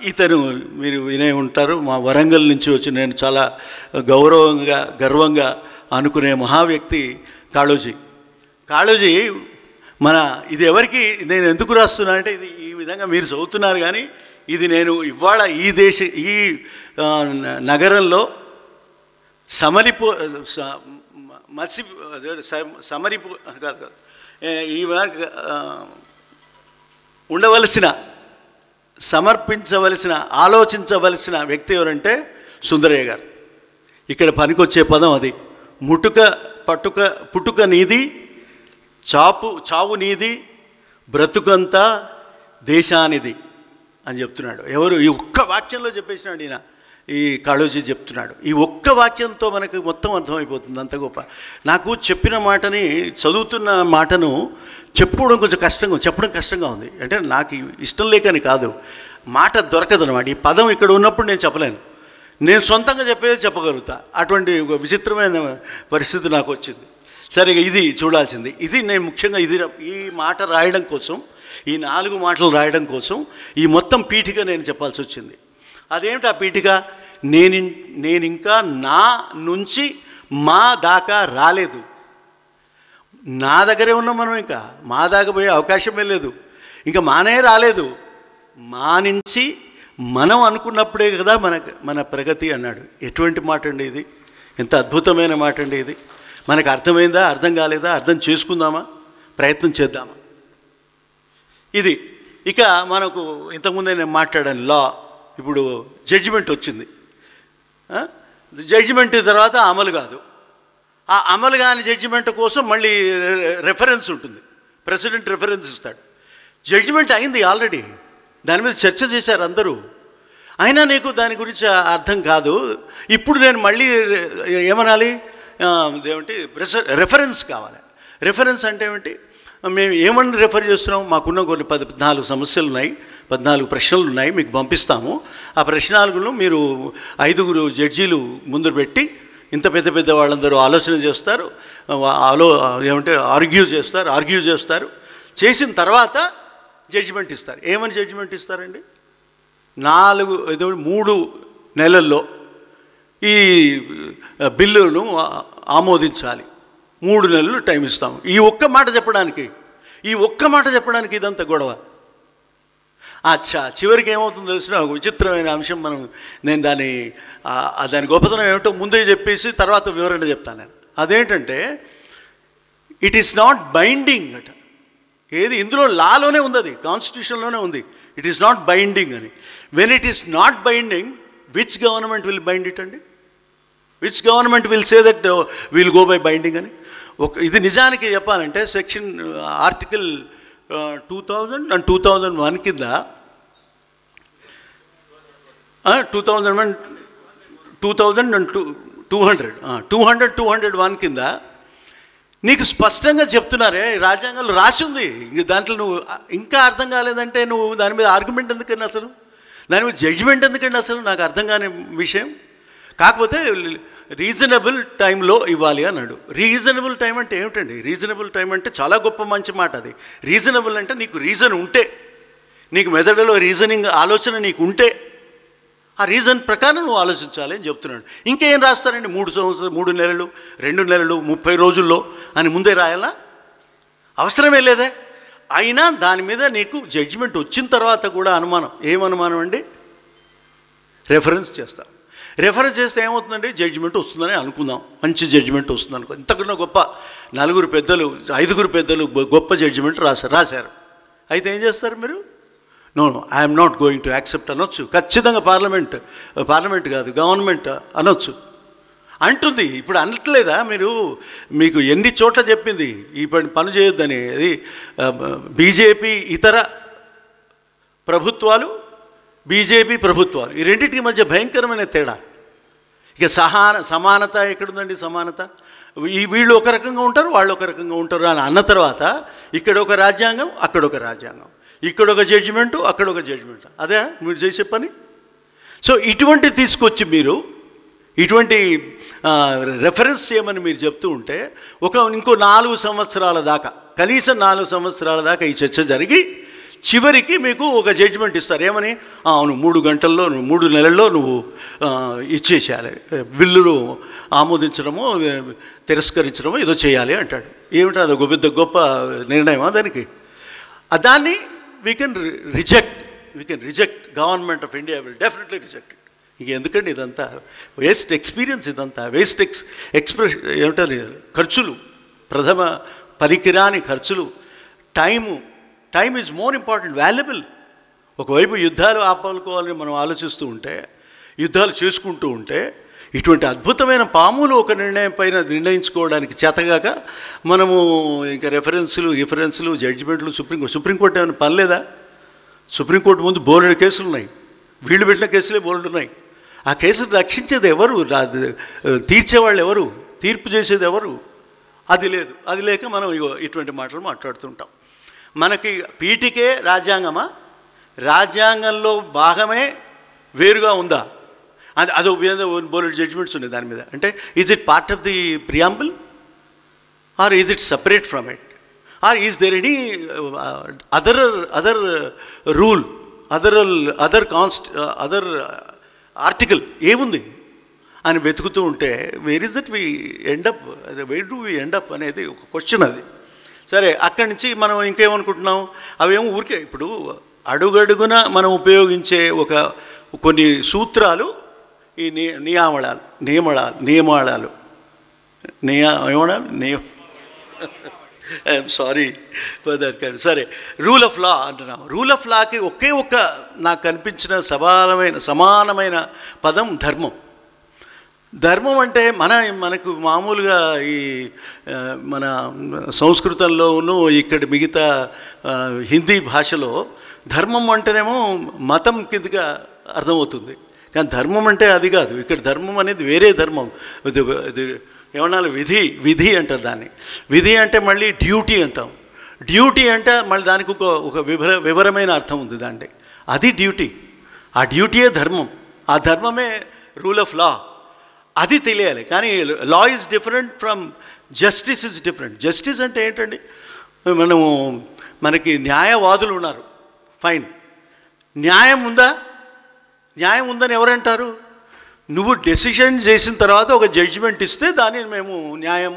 ఇతను మీరు వినే ఉంటారు, మా వరంగల్ నుంచి వచ్చి నేను చాలా గర్వంగా అనుకునే మహావ్యక్తి కాళోజీ. ఇది ఎవరికి నేను ఎందుకు రాస్తున్నా అంటే, ఇది ఈ విధంగా మీరు చదువుతున్నారు. కానీ ఇది నేను ఇవాళ ఈ నగరంలో ఉండవలసిన, సమర్పించవలసిన, ఆలోచించవలసిన వ్యక్తి ఎవరంటే సుందరయ్య గారు. ఇక్కడ పనికొచ్చే పదం అది. పుట్టుక నీది, చావు నీది, బ్రతుకంతా దేశానిది అని చెప్తున్నాడు. ఎవరు? ఈ ఒక్క వాక్యంలో చెప్పేసినాడు ఈయన. ఈ కాళోజీ చెప్తున్నాడు. ఈ ఒక్క వాక్యంతో మనకు మొత్తం అర్థమైపోతుంది. అంత గొప్ప. నాకు చెప్పిన మాటని, చదువుతున్న మాటను చెప్పుకోవడం కొంచెం చెప్పడం కష్టంగా ఉంది. అంటే నాకు ఇష్టం లేకని కాదు, మాట దొరకదు అన్నమాట. ఈ పదం ఇక్కడ ఉన్నప్పుడు నేను చెప్పలేను. నేను సొంతంగా చెప్పేది చెప్పగలుగుతా. అటువంటి ఒక విచిత్రమైన పరిస్థితి నాకు వచ్చింది. సరే, ఇది చూడాల్సింది. ఇది నేను ముఖ్యంగా ఈ మాట రాయడం కోసం, ఈ 4 మాటలు రాయడం కోసం ఈ మొత్తం పీఠిక నేను చెప్పాల్సి వచ్చింది. అదేమిటి ఆ పీఠిక? నేను ఇంకా నా నుంచి మా దాకా రాలేదు. నా దగ్గరే ఉన్నాం మనం. ఇంకా మా దాకా పోయే అవకాశమే లేదు. ఇంకా మానే రాలేదు. మా నుంచి మనం అనుకున్నప్పుడే కదా మన ప్రగతి అన్నాడు. ఎటువంటి మాట అండి ఇది! ఎంత అద్భుతమైన మాట అండి ఇది! మనకు అర్థమైందా? అర్థం కాలేదా? అర్థం చేసుకుందామా? ప్రయత్నం చేద్దామా? ఇది. ఇక మనకు ఇంతకుముందే నేను మాట్లాడాను లా. ఇప్పుడు జడ్జిమెంట్ వచ్చింది. జడ్జిమెంట్ తర్వాత అమలు కాదు. ఆ అమలు కాని జడ్జిమెంట్ కోసం మళ్ళీ రెఫరెన్స్ ఉంటుంది. ప్రెసిడెంట్ రెఫరెన్స్ ఇస్తాడు. జడ్జిమెంట్ అయింది ఆల్రెడీ, దాని మీద చర్చ చేశారు అందరూ. అయినా నీకు దాని గురించి అర్థం కాదు. ఇప్పుడు నేను మళ్ళీ ఏమనాలి? ఏమిటి? రెఫరెన్స్ కావాలి. రెఫరెన్స్ అంటే ఏమిటి? మేము ఏమని రెఫర్ చేస్తున్నాం? మాకున్న కొన్ని 14 సమస్యలు ఉన్నాయి, 14 ప్రశ్నలు ఉన్నాయి, మీకు పంపిస్తాము. ఆ ప్రశ్నలను మీరు 5 జడ్జీలు ముందు పెట్టి, ఇంత పెద్ద వాళ్ళందరూ ఆలోచన చేస్తారు, ఆర్గ్యూ చేస్తారు. చేసిన తర్వాత జడ్జిమెంట్ ఇస్తారు. ఏమని జడ్జిమెంట్ ఇస్తారండి? 3 నెలల్లో ఈ బిల్లును ఆమోదించాలి. 3 నెలలు టైం ఇస్తాము. ఈ ఒక్క మాట చెప్పడానికి ఇదంతా గొడవ. అచ్చా, చివరికి ఏమవుతుందో తెలిసిన ఒక విచిత్రమైన అంశం. నేను దాని గొప్పతనం ఏమిటో ముందే చెప్పేసి తర్వాత వివరణ చెప్తాను నేను. అదేంటంటే, ఇట్ ఈస్ నాట్ బైండింగ్ అట. ఏది? ఇందులో లాలోనే ఉంది, అది కాన్స్టిట్యూషన్లోనే ఉంది. ఇట్ ఈస్ నాట్ బైండింగ్ అని. When it is not binding, which government will bind it అండి? Which government will say that will go by binding అని? ఇది నిజానికి చెప్పాలంటే సెక్షన్ ఆర్టికల్ 2000 and 2001 కింద 201 కింద నీకు స్పష్టంగా చెప్తున్నారే. రాజ్యాంగంలో రాసి ఉంది. దాంట్లో నువ్వు ఇంకా అర్థం కాలేదంటే నువ్వు దాని మీద ఆర్గ్యుమెంట్ ఎందుకండి అసలు? దాని మీద జడ్జిమెంట్ ఎందుకండి అసలు? నాకు అర్థం కాని విషయం. కాకపోతే రీజనబుల్ టైంలో ఇవ్వాలి అన్నాడు. రీజనబుల్ టైం అంటే ఏమిటండి? రీజనబుల్ టైం అంటే చాలా గొప్ప మంచి మాట అది. రీజనబుల్ అంటే నీకు రీజన్ ఉంటే, నీకు మెదడులో రీజనింగ్ ఆలోచన నీకు ఉంటే, ఆ రీజన్ ప్రకారం నువ్వు ఆలోచించాలి అని చెప్తున్నాడు. ఇంకేం రాస్తారండి? 3 నెలలు, 2 నెలలు, 30 రోజుల్లో అని ముందే రాయాలా? అవసరమే లేదే. అయినా దాని మీద నీకు జడ్జిమెంట్ వచ్చిన తర్వాత కూడా అనుమానం. ఏమనుమానం అండి? రెఫరెన్స్ చేస్తాం. రెఫరెన్స్ చేస్తే ఏమవుతుందండి? జడ్జిమెంట్ వస్తుందని అనుకుందాం. మంచి జడ్జిమెంట్ వస్తుంది అనుకో. ఇంతకన్నా గొప్ప 5 పెద్దలు గొప్ప జడ్జిమెంట్ రాశారు. అయితే ఏం చేస్తారు మీరు? No, I'm not going to accept అనొచ్చు. ఖచ్చితంగా పార్లమెంట్ కాదు, గవర్నమెంట్ అనొచ్చు. అంటుంది. ఇప్పుడు అనట్లేదా? మీకు ఎన్ని చోట్ల చెప్పింది ఈ పని చేయొద్దని. అది బీజేపీ ఇతర ప్రభుత్వాలు, బీజేపీ ప్రభుత్వాలు, ఈ రెండింటికి మధ్య భయంకరమైన తేడా. ఇక సమానత ఎక్కడుందండి? సమానత వీళ్ళు ఒక రకంగా ఉంటారు, వాళ్ళు ఒక రకంగా ఉంటారు అని అన్న తర్వాత ఇక్కడ ఒక రాజ్యాంగం, అక్కడ ఒక రాజ్యాంగం, ఇక్కడ ఒక జడ్జిమెంటు, అక్కడ ఒక జడ్జిమెంట్. అదే మీరు చేసే పని. సో ఇటువంటి తీసుకొచ్చి మీరు ఇటువంటి రెఫరెన్స్ చేయమని మీరు చెప్తూ ఉంటే ఇంకో 4 సంవత్సరాల దాకా, కనీసం 4 సంవత్సరాల దాకా ఈ చర్చ జరిగి చివరికి మీకు ఒక జడ్జిమెంట్ ఇస్తారు. ఏమని? అవును, 3 గంటల్లో, 3 నెలల్లో నువ్వు ఇచ్చేసేయాలి, బిల్లులు ఆమోదించడమో తిరస్కరించడమో ఏదో చేయాలి అంటాడు. ఏమిటో అది గొప్ప నిర్ణయమా దానికి? దాన్ని we can reject government of India will definitely reject it. ఇక ఎందుకండి ఇదంతా వేస్ట్ ఎక్స్పీరియన్స్, ఇదంతా వేస్ట్ ఏమంటారు ఖర్చులు, ప్రథమ పనికిరాని ఖర్చులు. Time is more important, valuable. ఒకవైపు యుద్ధాలు ఆపాలుకోవాలని మనం ఆలోచిస్తూ ఉంటే, యుద్ధాలు చేసుకుంటూ ఉంటే, ఇటువంటి అద్భుతమైన పాములు ఒక నిర్ణయం పైన నిర్ణయించుకోవడానికి చేతగాక మనము ఇంకా రిఫరెన్సులు జడ్జిమెంట్లు సుప్రీంకోర్టు ఏమైనా పని లేదా? సుప్రీంకోర్టు ముందు బోలెడు కేసులు ఉన్నాయి, వీళ్ళు పెట్టిన కేసులే బోలెడు ఉన్నాయి. ఆ కేసులు రక్షించేది ఎవరు? తీర్చేవాళ్ళు ఎవరు? తీర్పు చేసేది ఎవరు? అది లేదు. అది లేక మనం ఇటువంటి మాటలు మాట్లాడుతుంటాం. మనకి పీఠికే రాజ్యాంగమా? రాజ్యాంగంలో భాగమే వేరుగా ఉందా? అది బోలెడు జడ్జిమెంట్స్ ఉన్నాయి దాని మీద. అంటే is it part of the preamble or is it separate from it or is there any other rule, other article ఏముంది అని వెతుకుతూ ఉంటే where is that we end up, where do we end up అనేది ఒక క్వశ్చన్. అది సరే. అక్కడి నుంచి మనం ఇంకేమనుకుంటున్నాం? అవేమో ఊరికే ఇప్పుడు అడుగడుగున మనం ఉపయోగించే కొన్ని సూత్రాలు, ఈ నియమాళాలు సారీ ఫర్ దట్ కైండ్. సరే, రూల్ ఆఫ్ లా అంటున్నాం. రూల్ ఆఫ్ లాకి ఒక్క నాకు కనిపించిన సమానమైన పదం ధర్మం. ధర్మం అంటే మనకు మామూలుగా ఈ మన సంస్కృతంలోనూ ఇక్కడ మిగతా హిందీ భాషలో ధర్మం అంటేనేమో మతం కిందగా అర్థమవుతుంది. కానీ ధర్మం అంటే అది కాదు. ఇక్కడ ధర్మం అనేది వేరే ధర్మం. ఇది ఏమన్నా విధి అంటారు దాన్ని. విధి అంటే మళ్ళీ డ్యూటీ అంటాం. డ్యూటీ అంటే మళ్ళీ దానికి ఒక వివరమైన అర్థం ఉంది దాంట్లో. అది డ్యూటీ. ఆ డ్యూటీయే ధర్మం. ఆ ధర్మమే రూల్ ఆఫ్ లా. అది తెలియాలి. కానీ లా is different from justice is different. Justice అంటే ఏంటండి? మనకి న్యాయవాదులు ఉన్నారు, ఫైన్. న్యాయం ఉందా? న్యాయం ఉందని ఎవరంటారు? నువ్వు డెసిషన్ చేసిన తర్వాత ఒక జడ్జిమెంట్ ఇస్తే దాన్ని మేము న్యాయం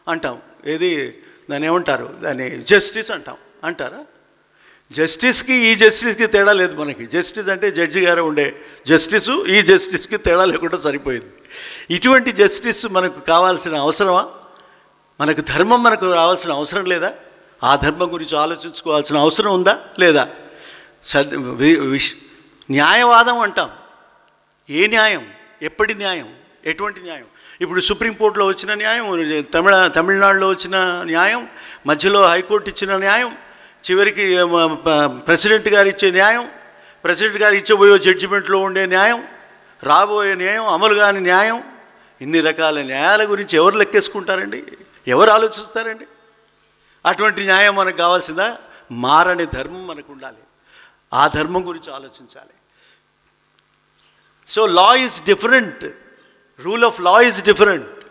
అంటాం. దాన్ని ఏమంటారు? దాన్ని జస్టిస్ అంటారా? జస్టిస్కి ఈ జస్టిస్కి తేడా లేదు మనకి. జస్టిస్ అంటే జడ్జి గారు ఉండే జస్టిసు, ఈ జస్టిస్కి తేడా లేకుండా సరిపోయింది. ఇటువంటి జస్టిస్ మనకు కావాల్సిన అవసరమా? మనకు ధర్మం మనకు రావాల్సిన అవసరం లేదా? ఆ ధర్మం గురించి ఆలోచించుకోవాల్సిన అవసరం ఉందా లేదా? న్యాయవాదం అంటాం. ఏ న్యాయం? ఎప్పటి న్యాయం? ఎటువంటి న్యాయం? ఇప్పుడు సుప్రీంకోర్టులో వచ్చిన న్యాయం, తమిళనాడులో వచ్చిన న్యాయం, మధ్యలో హైకోర్టు ఇచ్చిన న్యాయం, చివరికి ప్రెసిడెంట్ గారు ఇచ్చే న్యాయం, ప్రెసిడెంట్ గారు ఇచ్చబోయే జడ్జిమెంట్లో ఉండే న్యాయం, రాబోయే న్యాయం, అమలు కాని న్యాయం. ఇన్ని రకాల న్యాయాల గురించి ఎవరు లెక్కేసుకుంటారండి? ఎవరు ఆలోచిస్తారండి? అటువంటి న్యాయం మనకు కావాల్సిందా? మారని ధర్మం మనకు ఉండాలి. ఆ ధర్మం గురించి ఆలోచించాలి. So law is different, rule of law is different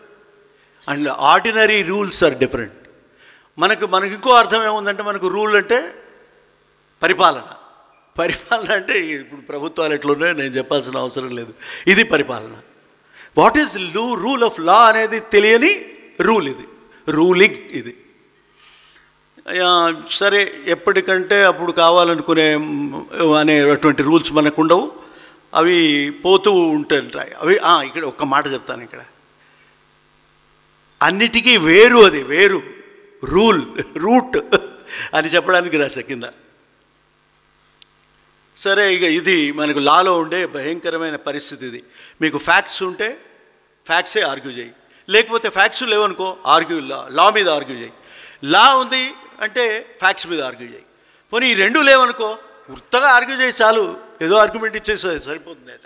and ordinary rules are different. మనకు ఇంకో అర్థం ఏముందంటే, మనకు రూల్ అంటే పరిపాలన అంటే ఇప్పుడు ప్రభుత్వాలు ఎట్లున్నాయో నేను చెప్పాల్సిన అవసరం లేదు. ఇది పరిపాలన. వాట్ ఈజ్ రూల్ ఆఫ్ లా అనేది తెలియని రూల్. ఇది రూలింగ్. ఇది సరే, ఎప్పటికంటే అప్పుడు కావాలనుకునే అనేటువంటి రూల్స్ మనకు ఉండవు. అవి పోతూ ఉంటాయి. ఇక్కడ ఒక్క మాట చెప్తాను. ఇక్కడ అన్నిటికీ వేరు, అది వేరు, రూట్ అని చెప్పడానికి రాశా కింద. సరే, ఇక ఇది మనకు లాలో ఉండే భయంకరమైన పరిస్థితి. ఇది మీకు ఫ్యాక్ట్స్ ఉంటే ఫ్యాక్ట్సే ఆర్గ్యూ చేయి, లేకపోతే ఫ్యాక్ట్స్ లేవనుకో లా మీద ఆర్గ్యూ చేయి. లా ఉంది అంటే ఫ్యాక్ట్స్ మీద ఆర్గ్యూ చేయి. పోనీ ఈ రెండు లేవనుకో ఉత్తగా ఆర్గ్యూ చేసి చాలు, ఏదో ఆర్గ్యుమెంట్ ఇచ్చేసి సరిపోతుంది అట.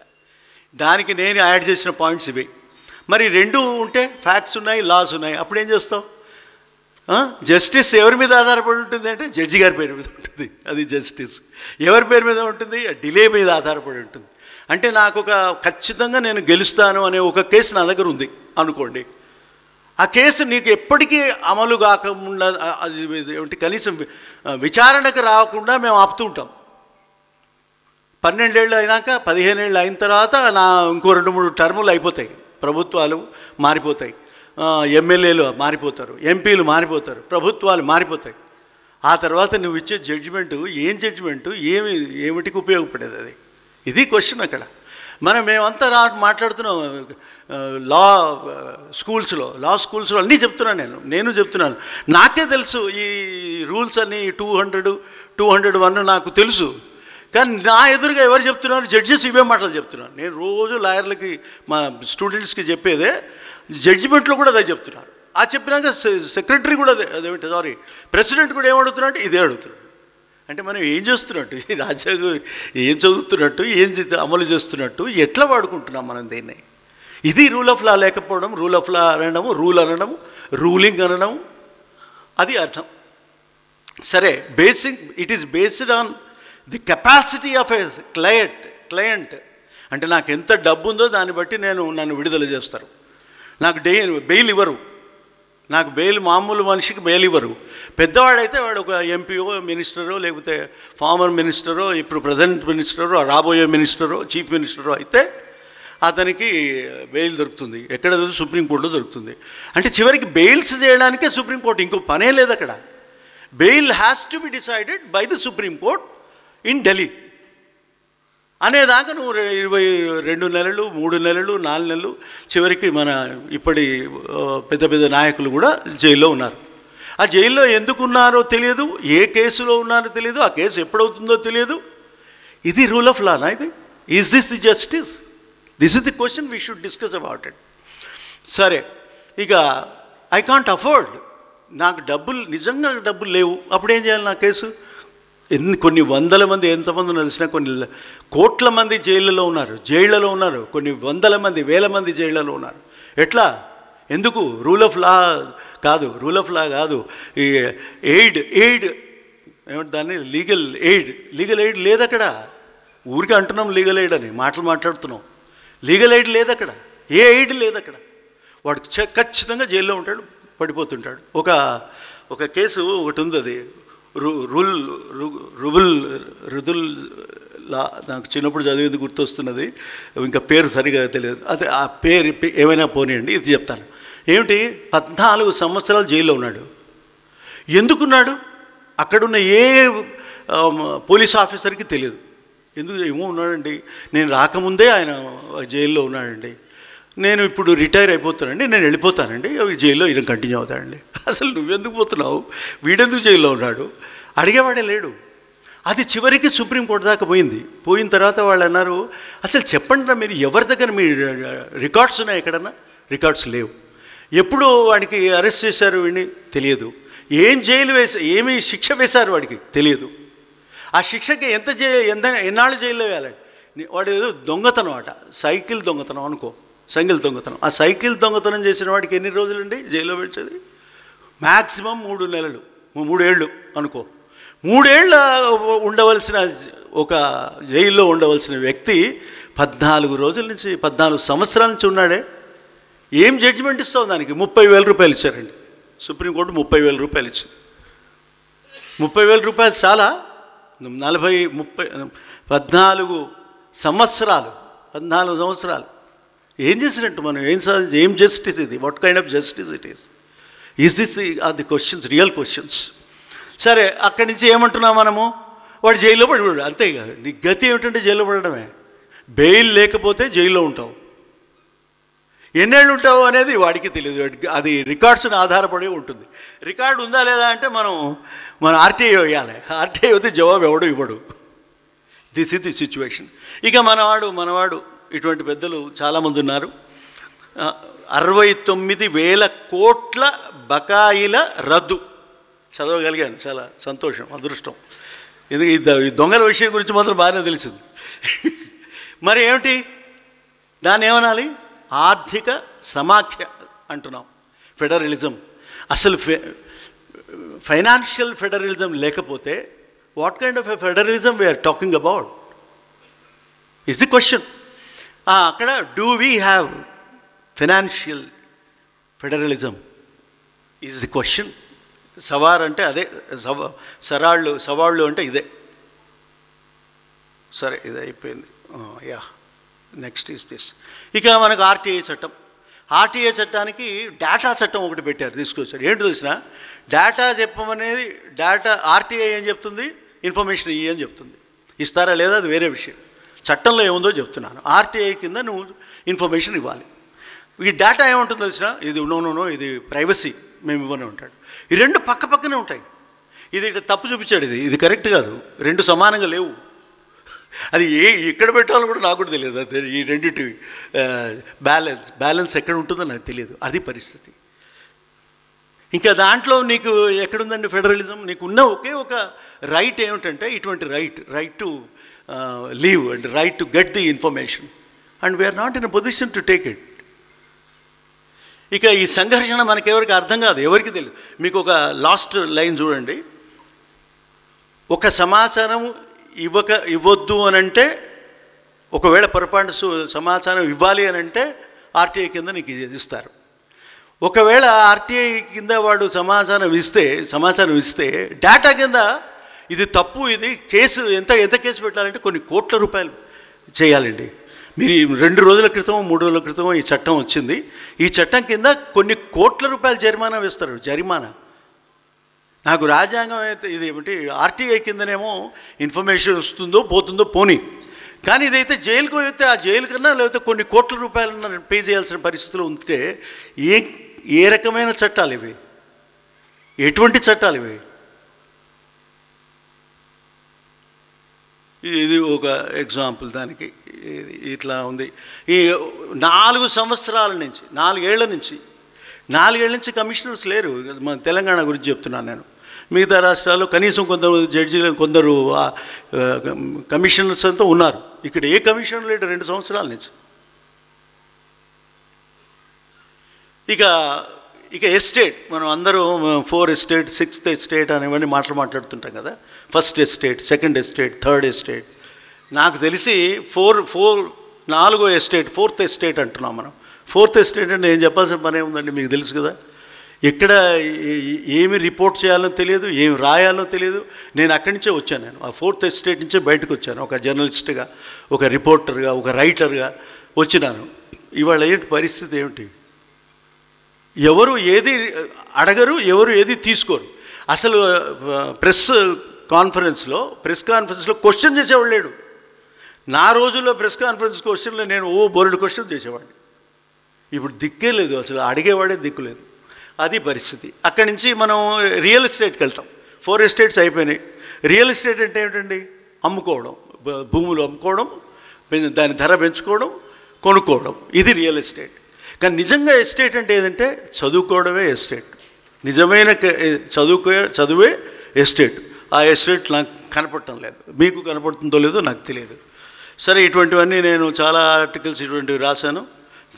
దానికి నేను యాడ్ చేసిన పాయింట్స్ ఇవి. మరి రెండు ఉంటే ఫ్యాక్ట్స్ ఉన్నాయి, లాస్ ఉన్నాయి, అప్పుడు ఏం చేస్తావు? జస్టిస్ ఎవరి మీద ఆధారపడి ఉంటుంది అంటే జడ్జి గారి పేరు మీద ఉంటుంది. అది జస్టిస్. ఎవరి పేరు మీద ఉంటుంది? డిలే మీద ఆధారపడి ఉంటుంది. అంటే నాకు ఖచ్చితంగా నేను గెలుస్తాను అనే ఒక కేసు నా దగ్గర ఉంది అనుకోండి. ఆ కేసు నీకు ఎప్పటికీ అమలు కాకుండా, కనీసం విచారణకు రాకుండా మేము ఆపుతూ ఉంటాం. 12 ఏళ్ళు అయినాక, 15 ఏళ్ళు అయిన తర్వాత ఇంకో 2-3 టర్ములు అయిపోతాయి. ప్రభుత్వాలు మారిపోతాయి, ఎమ్మెల్యేలు మారిపోతారు, ఎంపీలు మారిపోతారు, ప్రభుత్వాలు మారిపోతాయి. ఆ తర్వాత నువ్వు ఇచ్చే జడ్జిమెంటు ఏం జడ్జిమెంటు, ఏమిటికి ఉపయోగపడేది అది? ఇది క్వశ్చన్ అక్కడ. మేమంతా మాట్లాడుతున్నాం లా స్కూల్స్లో అన్నీ చెప్తున్నాను, నేను చెప్తున్నాను. నాకే తెలుసు ఈ రూల్స్ అన్నీ 200, 201 నాకు తెలుసు. కానీ నా ఎదురుగా ఎవరు చెప్తున్నారు? జడ్జెస్ ఇవే మాటలు చెప్తున్నారు. నేను రోజు లాయర్లకి మా స్టూడెంట్స్కి చెప్పేదే, జడ్జిమెంట్లో కూడా అదే చెప్తున్నారు. ఆ చెప్పినాక సెక్రటరీ కూడా ప్రెసిడెంట్ కూడా ఏమడుగుతున్నట్టు ఇదే అడుగుతున్నాడు. అంటే మనం ఏం చేస్తున్నట్టు, ఈ రాజ్యాంగం ఏం చదువుతున్నట్టు, ఏం అమలు చేస్తున్నట్టు, ఎట్లా వాడుకుంటున్నాం మనం దీన్ని? ఇది రూల్ ఆఫ్ లా లేకపోవడం. రూల్ ఆఫ్ లా అనడము, రూల్ అనడము, రూలింగ్ అనడము, అది అర్థం. సరే, it is based on the capacity of a client. అంటే నాకు ఎంత డబ్బు ఉందో దాన్ని బట్టి నన్ను విడుదల చేస్తారు. నాకు బెయిల్ ఇవ్వరు. నాకు మామూలు మనిషికి బెయిల్ ఇవ్వరు. పెద్దవాడైతే వాడు ఒక ఎంపీఓ, మినిస్టరో, లేకపోతే ఫార్మర్ మినిస్టరో, ఇప్పుడు ప్రజెంట్ మినిస్టరో, రాబోయే మినిస్టరో, చీఫ్ మినిస్టరో అయితే అతనికి బెయిల్ దొరుకుతుంది. ఎక్కడ సుప్రీంకోర్టులో దొరుకుతుంది. అంటే చివరికి బెయిల్స్ చేయడానికే సుప్రీంకోర్టు, ఇంకో పనే లేదు అక్కడ. Bail has to be decided by the supreme court in Delhi అనేదాకా నువ్వు 22 నెలలు, 3 నెలలు, 4 నెలలు, చివరికి మన ఇప్పటి పెద్ద పెద్ద నాయకులు కూడా జైల్లో ఉన్నారు. ఆ జైల్లో ఎందుకు ఉన్నారో తెలియదు, ఏ కేసులో ఉన్నారో తెలియదు, ఆ కేసు ఎప్పుడవుతుందో తెలియదు. ఇది రూల్ ఆఫ్ లానా? ఇది is this the justice? This is the question we should discuss about it. సరే, ఇక ఐ కాంట్ అఫోర్డ్, నాకు నిజంగా డబ్బులు లేవు, అప్పుడేం చేయాలి? నా కేసు కొన్ని వందల మంది, ఎంతమంది తెలిసినా కొన్ని కోట్ల మంది జైళ్ళలో ఉన్నారు, కొన్ని వందల మంది, వేల మంది జైళ్ళలో ఉన్నారు. ఎట్లా? ఎందుకు? రూల్ ఆఫ్ లా కాదు. ఈ ఎయిడ్ ఏమంటే దాన్ని లీగల్ ఎయిడ్ లేదు అక్కడ. ఊరికి అంటున్నాం లీగల్ ఎయిడ్ అని, మాట్లాడుతున్నాం. లీగల్ ఎయిడ్ లేదు అక్కడ, ఏ ఎయిడ్ లేదు అక్కడ. వాడు ఖచ్చితంగా జైల్లో ఉంటాడు, పడిపోతుంటాడు. ఒక కేసు ఒకటి ఉంది, అది రుదుల్ లా, నాకు చిన్నప్పుడు చదివేది గుర్తొస్తున్నది, ఇంకా పేరు సరిగా తెలియదు. అదే ఆ పేరు ఏమైనా పోనీయండి, ఇది చెప్తాను. ఏమిటి? 14 సంవత్సరాలు జైల్లో ఉన్నాడు. ఎందుకున్నాడు? అక్కడున్న ఏ పోలీస్ ఆఫీసర్కి తెలియదు. ఏమో ఉన్నాడండి, నేను రాకముందే ఆయన జైల్లో ఉన్నాడండి, నేను ఇప్పుడు రిటైర్ అయిపోతానండి, నేను వెళ్ళిపోతానండి, జైల్లో ఈయన కంటిన్యూ అవుతాడండి. అసలు నువ్వెందుకు పోతున్నావు, వీడెందుకు జైల్లో ఉన్నాడు? అడిగేవాడే లేడు. అది చివరికి సుప్రీంకోర్టు దాకా పోయిన తర్వాత వాళ్ళు అన్నారు, అసలు చెప్పండి మీరు ఎవరి దగ్గర మీ రికార్డ్స్ ఉన్నాయి? ఎక్కడన్నా రికార్డ్స్ లేవు. ఎప్పుడు వాడికి అరెస్ట్ చేశారు వీడిని తెలియదు. ఏమి శిక్ష వేశారు వాడికి తెలియదు. ఆ శిక్షకి ఎన్నాళ్ళు జైల్లో వేయాలండి? వాడు ఏదో దొంగతనం అట, సైకిల్ దొంగతనం అనుకో, సైకిల్ దొంగతనం. ఆ సైకిల్ దొంగతనం చేసిన వాడికి ఎన్ని రోజులండి జైల్లో పెట్టేది? మ్యాక్సిమం 3 నెలలు, 3 ఏళ్ళు అనుకో. 3 ఏళ్ళ ఉండవలసిన ఒక జైల్లో ఉండవలసిన వ్యక్తి 14 రోజుల నుంచి, 14 సంవత్సరాల నుంచి ఉన్నాడే. ఏం జడ్జిమెంట్ ఇస్తావు దానికి? 30,000 రూపాయలు ఇచ్చారండి సుప్రీంకోర్టు. 30,000 రూపాయలు ఇచ్చింది. 30,000 రూపాయలు చాలా? 14 సంవత్సరాలు ఏం చేసినట్టు మనం? ఏం జస్టిస్ ఇది? What kind of justice it is this are the questions, real questions. సరే, అక్కడి నుంచి ఏమంటున్నాం మనము? వాడు జైల్లో పడిపోయాడు, అంతే. నీ గతి ఏమిటంటే జైల్లో పడడమే. బెయిల్ లేకపోతే జైల్లో ఉంటావు. ఎన్నేళ్ళు ఉంటావు అనేది వాడికి తెలియదు. అది రికార్డ్స్ని ఆధారపడి ఉంటుంది. రికార్డు ఉందా లేదా అంటే మనం ఆర్టీఐ వేయాలి. ఆర్టీఐ అయితే జవాబు ఎవడు ఇవ్వడు. This is the situation. ఇక మనవాడు ఇటువంటి పెద్దలు చాలామంది ఉన్నారు. 69,000 కోట్ల బకాయిల రద్దు చదవగలిగాను. చాలా సంతోషం, అదృష్టం. ఎందుకు ఈ దొంగల విషయం గురించి మాత్రం బాగానే తెలిసింది. మరి ఏమిటి దాన్ని ఏమనాలి? ఆర్థిక సమాఖ్య అంటున్నాం, ఫెడరలిజం. అసలు ఫైనాన్షియల్ ఫెడరలిజం లేకపోతే what kind of a federalism we are talking about is the question. అక్కడ do we have financial federalism is the question. సవార్ అంటే అదే, సవాళ్ళు అంటే ఇదే. సరే, ఇది అయిపోయింది. Next is this. ఇక మనకు ఆర్టీఐ చట్టం. ఆర్టీఏ చట్టానికి డేటా చట్టం ఒకటి పెట్టారు, తీసుకొచ్చారు. ఏంటి తెలిసిన, డేటా చెప్పమనేది డేటా ఆర్టీఐ ఏం చెప్తుంది, ఇన్ఫర్మేషన్ ఇయ్యి అని చెప్తుంది. ఇస్తారా లేదా అది వేరే విషయం, చట్టంలో ఏముందో చెప్తున్నాను. ఆర్టీఐ కింద నువ్వు ఇన్ఫర్మేషన్ ఇవ్వాలి. ఈ డేటా ఏముంటుందో తెలిసిన, ఇది నో ఇది ప్రైవసీ, మేము ఇవ్వనే ఉంటాడు. ఈ రెండు పక్క పక్కనే ఉంటాయి. ఇది తప్పు చూపించాడు, ఇది కరెక్ట్ కాదు, రెండు సమానంగా లేవు. అది ఎక్కడ పెట్టాలో కూడా నాకు కూడా తెలియదు. అది ఈ రెండింటి బ్యాలెన్స్ ఎక్కడ ఉంటుందో నాకు తెలియదు. అది పరిస్థితి. ఇంకా దాంట్లో నీకు ఎక్కడుందండి ఫెడరలిజం? నీకు ఉన్న ఒకే ఒక రైట్ ఏమిటంటే ఇటువంటి right to leave and right to get the information, and we're not in a position to take it. ఇక ఈ సంఘర్షణ మనకెవరికి అర్థం కాదు, ఎవరికి తెలియదు. మీకు ఒక లాస్ట్ లైన్ చూడండి. ఒక సమాచారం ఇవ్వద్దు అనంటే, ఒకవేళ పొరపాటు సమాచారం ఇవ్వాలి అని అంటే ఆర్టీఐ కింద నీకు ఇస్తారు. ఒకవేళ ఆర్టీఐ కింద వాడు సమాచారం ఇస్తే డేటా కింద ఇది తప్పు, ఇది కేసు ఎంత కేసు పెట్టాలంటే కొన్ని కోట్ల రూపాయలు చేయాలండి. మీరు 2 రోజుల క్రితం 3 రోజుల క్రితం ఈ చట్టం వచ్చింది. ఈ చట్టం కింద కొన్ని కోట్ల రూపాయలు జరిమానా వేస్తారు. జరిమానా నాకు రాజ్యాంగం అయితే ఇది ఏమిటి, ఆర్టీఐ కిందనేమో ఇన్ఫర్మేషన్ వస్తుందో పోతుందో పోనీ, కానీ ఇదైతే జైలుకు అయితే ఆ జైలు కన్నా లేకపోతే కొన్ని కోట్ల రూపాయలు పే చేయాల్సిన పరిస్థితులు ఉంటే ఏ రకమైన చట్టాలు ఇవి? ఎటువంటి చట్టాలు ఇవి? ఇది ఒక ఎగ్జాంపుల్ దానికి. ఇట్లా ఉంది. ఈ 4 సంవత్సరాల నుంచి 4 ఏళ్ల నుంచి కమిషనర్స్ లేరు. మన తెలంగాణ గురించి చెప్తున్నాను నేను. మిగతా రాష్ట్రాల్లో కనీసం కొందరు జడ్జీలు, కొందరు కమిషనర్స్ అంతా ఉన్నారు. ఇక్కడ ఏ కమిషనర్ లేడు 2 సంవత్సరాల నుంచి. ఇక ఎస్టేట్, మనం అందరూ 4 ఎస్టేట్ 6th ఎస్టేట్ అనేవన్నీ మాట్లాడుతుంటాం కదా. First estate, second estate, third estate. నాకు తెలిసి 4వ ఎస్టేట్, 4th ఎస్టేట్ అంటున్నాం మనం. 4th ఎస్టేట్ అంటే నేను చెప్పాల్సిన పని ఏముందండి, మీకు తెలుసు కదా. ఎక్కడ ఏమి రిపోర్ట్ చేయాలో తెలియదు, ఏమి రాయాలో తెలియదు. నేను అక్కడి నుంచే వచ్చాను. నేను ఆ 4th ఎస్టేట్ నుంచే బయటకు వచ్చాను. ఒక జర్నలిస్ట్గా, ఒక రిపోర్టర్గా, ఒక రైటర్గా వచ్చినాను. ఇవాళ ఏంటి పరిస్థితి ఏమిటి? ఎవరు ఏది అడగరు, ఎవరు ఏది తీసుకోరు. అసలు ప్రెస్ కాన్ఫరెన్స్లో క్వశ్చన్ చేసేవాడు లేడు. నా రోజుల్లో ప్రెస్ కాన్ఫరెన్స్ క్వశ్చన్లో నేను బోర్డు క్వశ్చన్ చేసేవాడిని. ఇప్పుడు దిక్కే లేదు, అసలు అడిగేవాడే దిక్కు లేదు. అది పరిస్థితి. అక్కడి నుంచి మనం రియల్ ఎస్టేట్కి వెళ్తాం. 4 ఎస్టేట్స్ అయిపోయినాయి. రియల్ ఎస్టేట్ అంటే ఏమిటండి? అమ్ముకోవడం, భూములు అమ్ముకోవడం, దాని ధర పెంచుకోవడం, కొనుక్కోవడం, ఇది రియల్ ఎస్టేట్. కానీ నిజంగా ఎస్టేట్ అంటే ఏదంటే చదువుకోవడమే ఎస్టేట్. నిజమైన చదువే ఎస్టేట్. ఆ ఎస్టేట్ నాకు కనపడటం లేదు. మీకు కనపడుతుందో లేదో నాకు తెలియదు. సరే, ఇటువంటివన్నీ నేను చాలా ఆర్టికల్స్ ఇటువంటివి రాశాను,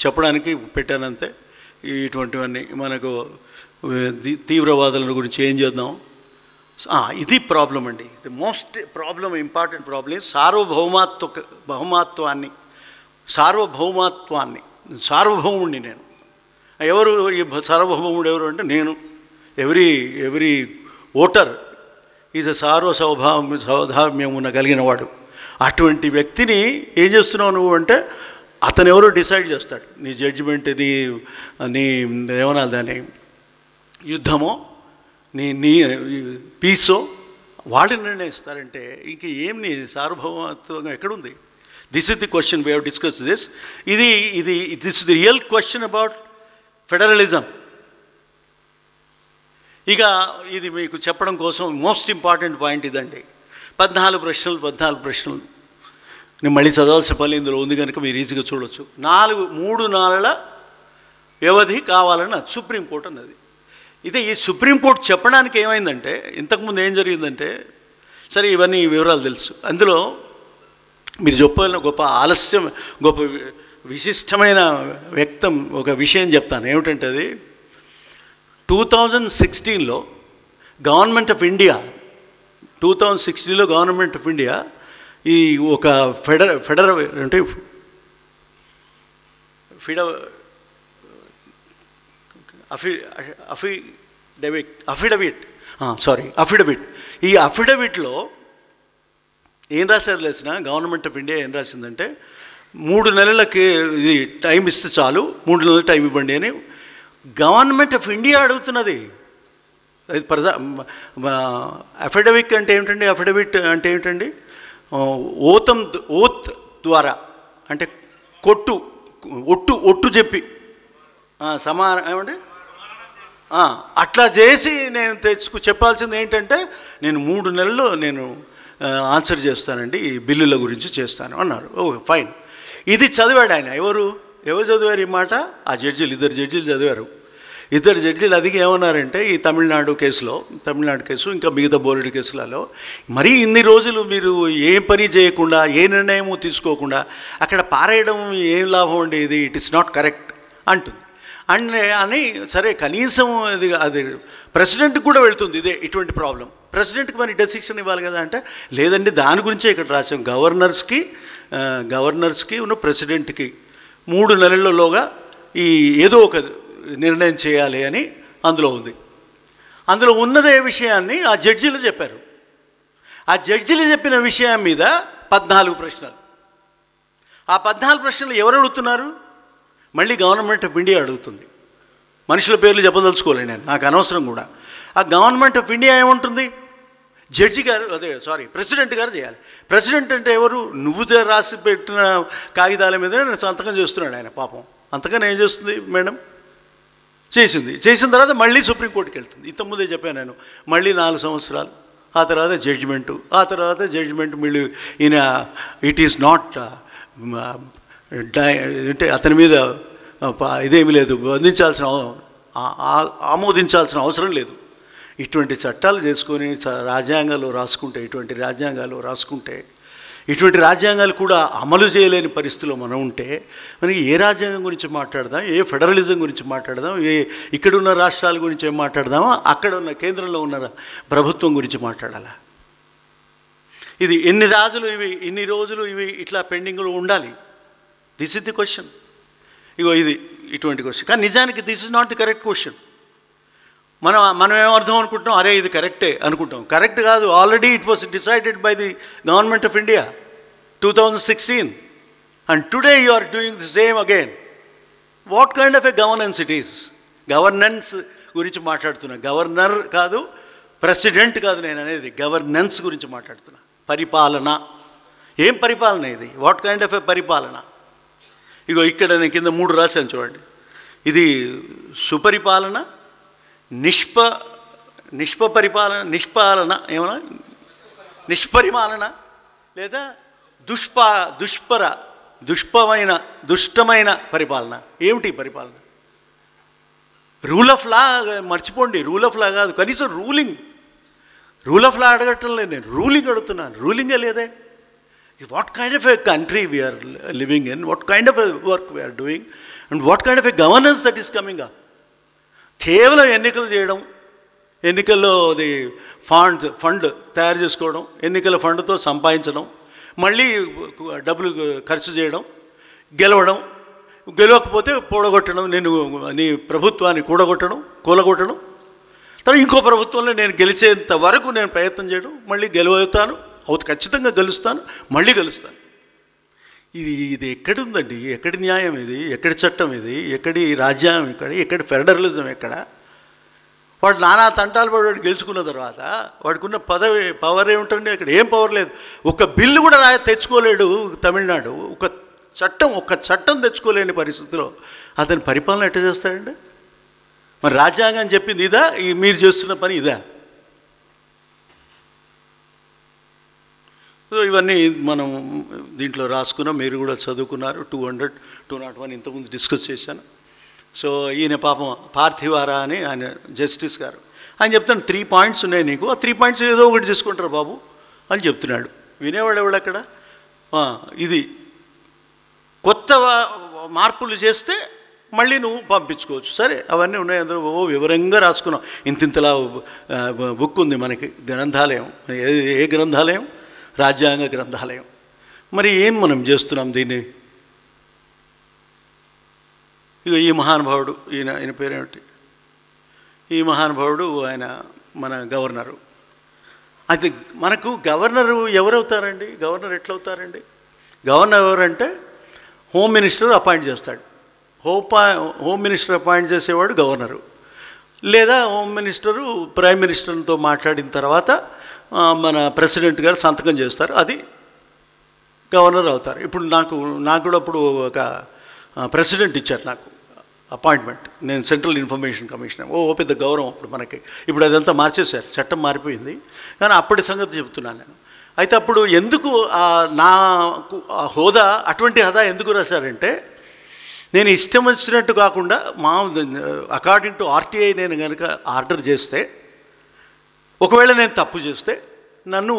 చెప్పడానికి పెట్టానంతే. ఇటువంటివన్నీ మనకు తీవ్రవాదుల గురించి ఏం చేద్దాం, ఇది ప్రాబ్లం అండి. ది మోస్ట్ ఇంపార్టెంట్ ప్రాబ్లం సార్వభౌమాత్వాన్ని. సార్వభౌముడిని నేను. ఎవరు ఈ సార్వభౌముడు? ఎవరు అంటే నేను. ఎవ్రీ ఓటర్ ఈజ్ సౌధామ్యం కలిగిన వాడు. అటువంటి వ్యక్తిని ఏం చేస్తున్నావు నువ్వు అంటే, అతను ఎవరో డిసైడ్ చేస్తాడు. నీ జడ్జిమెంట్, నీ ఏమన్నా దాన్ని యుద్ధమో, నీ పీసో వాళ్ళు నిర్ణయిస్తారంటే ఇంక ఏం నీ సార్వభౌమత్వం ఎక్కడుంది? This is the question. We have discuss this. This is the real question about federalism. ఇక ఇది మీకు చెప్పడం కోసం మోస్ట్ ఇంపార్టెంట్ పాయింట్ ఇదండి. 14 ప్రశ్నలు నేను మళ్ళీ చదవాల్సిన పని ఇందులో ఉంది కనుక మీరు ఈజీగా చూడవచ్చు. 3 నెలల వ్యవధి కావాలని సుప్రీంకోర్టు అన్నది. ఇదే ఈ సుప్రీంకోర్టు చెప్పడానికి ఏమైందంటే, ఇంతకుముందు ఏం జరిగిందంటే, సరే ఇవన్నీ వివరాలు తెలుసు. అందులో మీరు చెప్పాలని గొప్ప విశిష్టమైన ఒక విషయం చెప్తాను. ఏమిటంటే అది 2016లో గవర్నమెంట్ ఆఫ్ ఇండియా ఈ ఒక అఫిడవిట్. ఈ అఫిడవిట్లో ఏం రాశారు తెలిసిన, గవర్నమెంట్ ఆఫ్ ఇండియా ఏం రాసిందంటే, 3 నెలలకి ఇది టైం ఇస్తే చాలు, 3 నెలలు టైం ఇవ్వండి అని గవర్నమెంట్ ఆఫ్ ఇండియా అడుగుతున్నది. అది అఫిడవిట్ అంటే ఏమిటండి? అఫిడవిట్ అంటే ఏమిటండి? ఓత్ ద్వారా అంటే ఒట్టు చెప్పి ఏమండి అట్లా చేసి నేను చెప్పాల్సింది ఏంటంటే నేను 3 నెలల్లో నేను ఆన్సర్ చేస్తానండి, ఈ బిల్లుల గురించి చేస్తాను అన్నారు. ఓ ఫైన్. ఇది చదివాడు ఆయన. ఎవరు చదివారు ఈ మాట? ఆ జడ్జీలు, 2 జడ్జీలు చదివారు. 2 జడ్జీలు అదిగి ఏమన్నారంటే, ఈ తమిళనాడు కేసు ఇంకా మిగతా బోర్డు కేసులలో మరీ ఇన్ని రోజులు మీరు ఏ పని చేయకుండా, ఏ నిర్ణయము తీసుకోకుండా అక్కడ పారేయడం ఏం లాభం అండి, ఇది ఇట్ ఇస్ నాట్ కరెక్ట్ అంటుంది. అని సరే కనీసం అది ప్రెసిడెంట్కి కూడా వెళ్తుంది ఇటువంటి ప్రాబ్లం. ప్రెసిడెంట్కి మరి డెసిషన్ ఇవ్వాలి కదా అంటే, లేదండి దాని గురించే ఇక్కడ రాసాం, గవర్నర్స్కి ప్రెసిడెంట్కి 3 నెలలలోగా ఈ ఏదో ఒక నిర్ణయం చేయాలి అని అందులో ఉంది. అందులో ఉన్నదే విషయాన్ని ఆ జడ్జీలు చెప్పారు. ఆ జడ్జీలు చెప్పిన విషయం మీద 14 ప్రశ్నలు. ఆ 14 ప్రశ్నలు ఎవరు అడుగుతున్నారు? మళ్ళీ గవర్నమెంట్ ఆఫ్ ఇండియా అడుగుతుంది. మనుషుల పేర్లు చెప్పదలుచుకోలే నేను, నాకు అనవసరం కూడా. ఆ గవర్నమెంట్ ఆఫ్ ఇండియా ఏముంటుంది? ప్రెసిడెంట్ గారు చేయాలి. ప్రెసిడెంట్ అంటే ఎవరు? నువ్వు రాసి పెట్టిన కాగితాల మీద సంతకం చేస్తున్నాడు ఆయన. పాపం అంతకన్నా ఏం చేస్తుంది మేడం? చేసిన తర్వాత మళ్ళీ సుప్రీంకోర్టుకి వెళ్తుంది. ఇంతకుముందే చెప్పాను నేను, మళ్ళీ 4 సంవత్సరాలు, ఆ తర్వాత జడ్జిమెంట్ మళ్ళీ ఈయన ఇట్ ఈస్ నాట్ అంటే అతని మీద ఇదేమీ లేదు, ఆమోదించాల్సిన అవసరం లేదు. ఇటువంటి చట్టాలు చేసుకొని రాజ్యాంగాలు రాసుకుంటే, ఇటువంటి రాజ్యాంగాలు కూడా అమలు చేయలేని పరిస్థితిలో మనం ఉంటే మనకి ఏ రాజ్యాంగం గురించి మాట్లాడదాం, ఏ ఫెడరలిజం గురించి మాట్లాడదాం, ఇక్కడున్న రాష్ట్రాల గురించి ఏం మాట్లాడదామో, అక్కడ ఉన్న కేంద్రంలో ఉన్న ప్రభుత్వం గురించి మాట్లాడాలా? ఇది ఇన్ని రోజులు ఇవి ఇట్లా పెండింగ్లో ఉండాలి. This is the question. ఇది ఇటువంటి క్వశ్చన్. కానీ నిజానికి this is not the correct question. మనం ఏమర్థం అనుకుంటాం, అరే ఇది కరెక్టే అనుకుంటాం. కరెక్ట్ కాదు. Already it was decided by the government of India 2016 and today you are doing the same again. What kind of a governance it is? Governance గురించి మాట్లాడుతున్నా, గవర్నర్ కాదు, ప్రెసిడెంట్ కాదు నేను అనేది, గవర్నెన్స్ గురించి మాట్లాడుతున్నా. పరిపాలన. ఏం పరిపాలన ఇది? వాట్ కైండ్ ఆఫ్ ఎ పరిపాలన? ఇక్కడ నేను కింద 3 రాశాను చూడండి. ఇది సుపరిపాలన, నిష్పరిపాలన లేదా దుష్టమైన పరిపాలన. ఏమిటి పరిపాలన? రూల్ ఆఫ్ లా మర్చిపోండి. రూల్ ఆఫ్ లా కాదు, కనీసం రూల్ ఆఫ్ లా అడగటం లేదు నేను, రూలింగ్ అడుగుతున్నాను. రూలింగే లేదే. What kind of a country we are living in, what kind of a work we are doing, and what kind of a governance that is coming up. కేవలం ఎన్నికలు చేయడం, ఎన్నికల్లో అది ఫండ్ తయారు చేసుకోవడం, ఎన్నికల ఫండ్తో సంపాదించడం, మళ్ళీ డబ్బులు ఖర్చు చేయడం, గెలవకపోతే కూడగొట్టడం, నీ ప్రభుత్వాన్ని కూలగొట్టడం, తర్వాత ఇంకో ప్రభుత్వంలో నేను గెలిచేంత వరకు నేను ప్రయత్నం చేయడం, మళ్ళీ ఖచ్చితంగా గెలుస్తాను, మళ్ళీ గెలుస్తాను. ఇది ఎక్కడుందండి? ఎక్కడి న్యాయం ఇది? ఎక్కడి చట్టం ఇది? ఎక్కడి రాజ్యాంగం? ఎక్కడి ఫెడరలిజం? వాడు నానా తంటాలు పడి గెలుచుకున్న తర్వాత వాడికున్న పవర్ ఏమిటండి? అక్కడ ఏం పవర్ లేదు. ఒక బిల్లు కూడా తెచ్చుకోలేడు తమిళనాడు. ఒక్క చట్టం తెచ్చుకోలేని పరిస్థితిలో అతని పరిపాలన ఎట్లా చేస్తాడండి? మరి రాజ్యాంగం చెప్పింది ఇదా? మీరు చేస్తున్న పని ఇదా? ఇవన్నీ మనం దీంట్లో రాసుకున్నాం, మీరు కూడా చదువుకున్నారు. 201 ఇంతకుముందు డిస్కస్ చేశాను. సో ఈయన పాపం పార్థివారా అని ఆయన జస్టిస్ గారు ఆయన చెప్తాను, 3 పాయింట్స్ ఉన్నాయి నీకు, ఆ 3 పాయింట్స్ ఏదో ఒకటి తీసుకుంటారు బాబు అని చెప్తున్నాడు. వినేవాడు ఎవడు అక్కడ? ఇది కొత్త మార్పులు చేస్తే మళ్ళీ నువ్వు పంపించుకోవచ్చు. సరే అవన్నీ ఉన్నాయి, అందులో వివరంగా రాసుకున్నాం. ఇంతింతలా బుక్ ఉంది మనకి, గ్రంథాలయం. ఏ గ్రంథాలయం? రాజ్యాంగ గ్రంథాలయం. మరి ఏం మనం చేస్తున్నాం దీన్ని? ఈ మహానుభావుడు, ఈయన పేరేమిటి? ఈ మహానుభావుడు ఆయన మన గవర్నరు. అది మనకు గవర్నరు ఎవరవుతారండి? గవర్నర్ ఎట్లవుతారండి? గవర్నర్ ఎవరంటే హోమ్ మినిస్టర్ అపాయింట్ చేస్తాడు. హోమ్ మినిస్టర్ అపాయింట్ చేసేవాడు గవర్నరు, లేదా హోమ్ మినిస్టరు ప్రైమ్ మినిస్టర్తో మాట్లాడిన తర్వాత మన ప్రెసిడెంట్ గారు సంతకం చేస్తారు, అది గవర్నర్ అవుతారు. ఇప్పుడు నాకు కూడా అప్పుడు ఒక ప్రెసిడెంట్ ఇచ్చారు నాకు అపాయింట్మెంట్. నేను సెంట్రల్ ఇన్ఫర్మేషన్ కమిషనర్. పెద్ద గౌరవం అప్పుడు మనకి. ఇప్పుడు అదంతా మార్చేశారు, చట్టం మారిపోయింది. కానీ అప్పటి సంగతి చెప్తున్నాను నేను. అయితే అప్పుడు ఎందుకు నాకు హోదా, అటువంటి హోదా ఎందుకు రాశారంటే, నేను ఇష్టం వచ్చినట్టు కాకుండా అకార్డింగ్ టు ఆర్టీఐ నేను కనుక ఆర్డర్ చేస్తే, ఒకవేళ నేను తప్పు చేస్తే నన్ను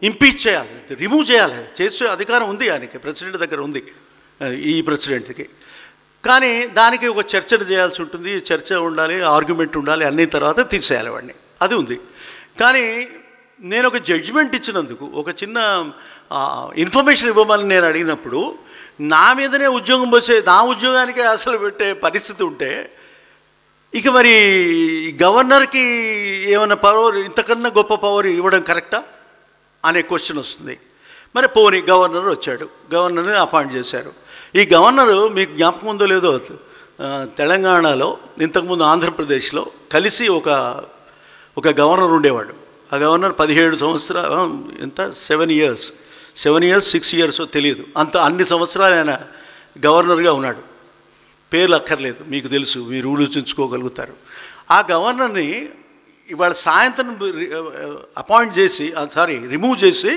ఇంపీచ్ చేయాలి, రిమూవ్ చేయాలి, చేసే అధికారం ఉంది ఆయనకి, ప్రెసిడెంట్ దగ్గర ఉంది, ఈ ప్రెసిడెంట్కి. కానీ దానికి ఒక చర్చను చేయాల్సి ఉంటుంది, చర్చ ఉండాలి, ఆర్గ్యుమెంట్ ఉండాలి, అన్ని తర్వాత తీసేయాలి వాడిని, అది ఉంది. కానీ నేను ఒక జడ్జిమెంట్ ఇచ్చినందుకు, ఒక చిన్న ఇన్ఫర్మేషన్ ఇవ్వమని నేను అడిగినప్పుడు నా మీదనే ఉద్యోగం పోసే, నా ఉద్యోగానికే అసలు పెట్టే పరిస్థితి ఉంటే, ఇక మరి గవర్నర్కి ఏమైనా పవర్, ఇంతకన్నా గొప్ప పవర్ ఇవ్వడం కరెక్టా అనే క్వశ్చన్ వస్తుంది. మరి పోనీ గవర్నర్ వచ్చాడు, గవర్నర్ని అపాయింట్ చేశారు. ఈ గవర్నరు మీకు జ్ఞాపకం ఉందో లేదో, తెలంగాణలో ఇంతకుముందు ఆంధ్రప్రదేశ్లో కలిసి ఒక గవర్నర్ ఉండేవాడు. ఆ గవర్నర్ 17 సంవత్సరాలు, ఎంత 7 ఇయర్స్ 6 ఇయర్స్ తెలియదు, అన్ని సంవత్సరాలు ఆయన గవర్నర్గా ఉన్నాడు. పేర్లు అక్కర్లేదు, మీకు తెలుసు, మీరు ఊహించుకోగలుగుతారు. ఆ గవర్నర్ని ఇవాళ సాయంత్రం రిమూవ్ చేసి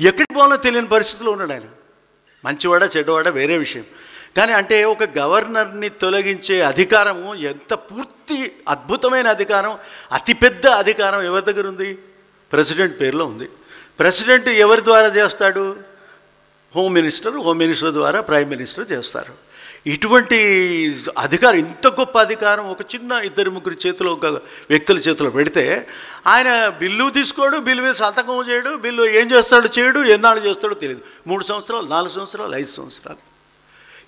ఎక్కడికి పోవాలో తెలియని పరిస్థితిలో ఉన్నాడు ఆయన. మంచివాడా చెడ్డవాడా వేరే విషయం, కానీ అంటే ఒక గవర్నర్ని తొలగించే అధికారము ఎంత పూర్తి అద్భుతమైన అధికారం, అతిపెద్ద అధికారం ఎవరి దగ్గర ఉంది? ప్రెసిడెంట్ పేరులో ఉంది. ప్రెసిడెంట్ ఎవరి ద్వారా చేస్తాడు? హోమ్ మినిస్టర్ ద్వారా ప్రైమ్ మినిస్టర్ చేస్తారు. ఇటువంటి అధికారం, ఇంత గొప్ప అధికారం ఒక చిన్న 2-3 చేతిలో, ఒక వ్యక్తుల చేతిలో పెడితే ఆయన బిల్లు తీసుకోడు, బిల్లు మీద సంతకం చేయడు, బిల్లు ఏం చేస్తాడో చేయడు, ఎన్నాళ్ళు చేస్తాడో తెలియదు. 3 సంవత్సరాలు, 4 సంవత్సరాలు, 5 సంవత్సరాలు.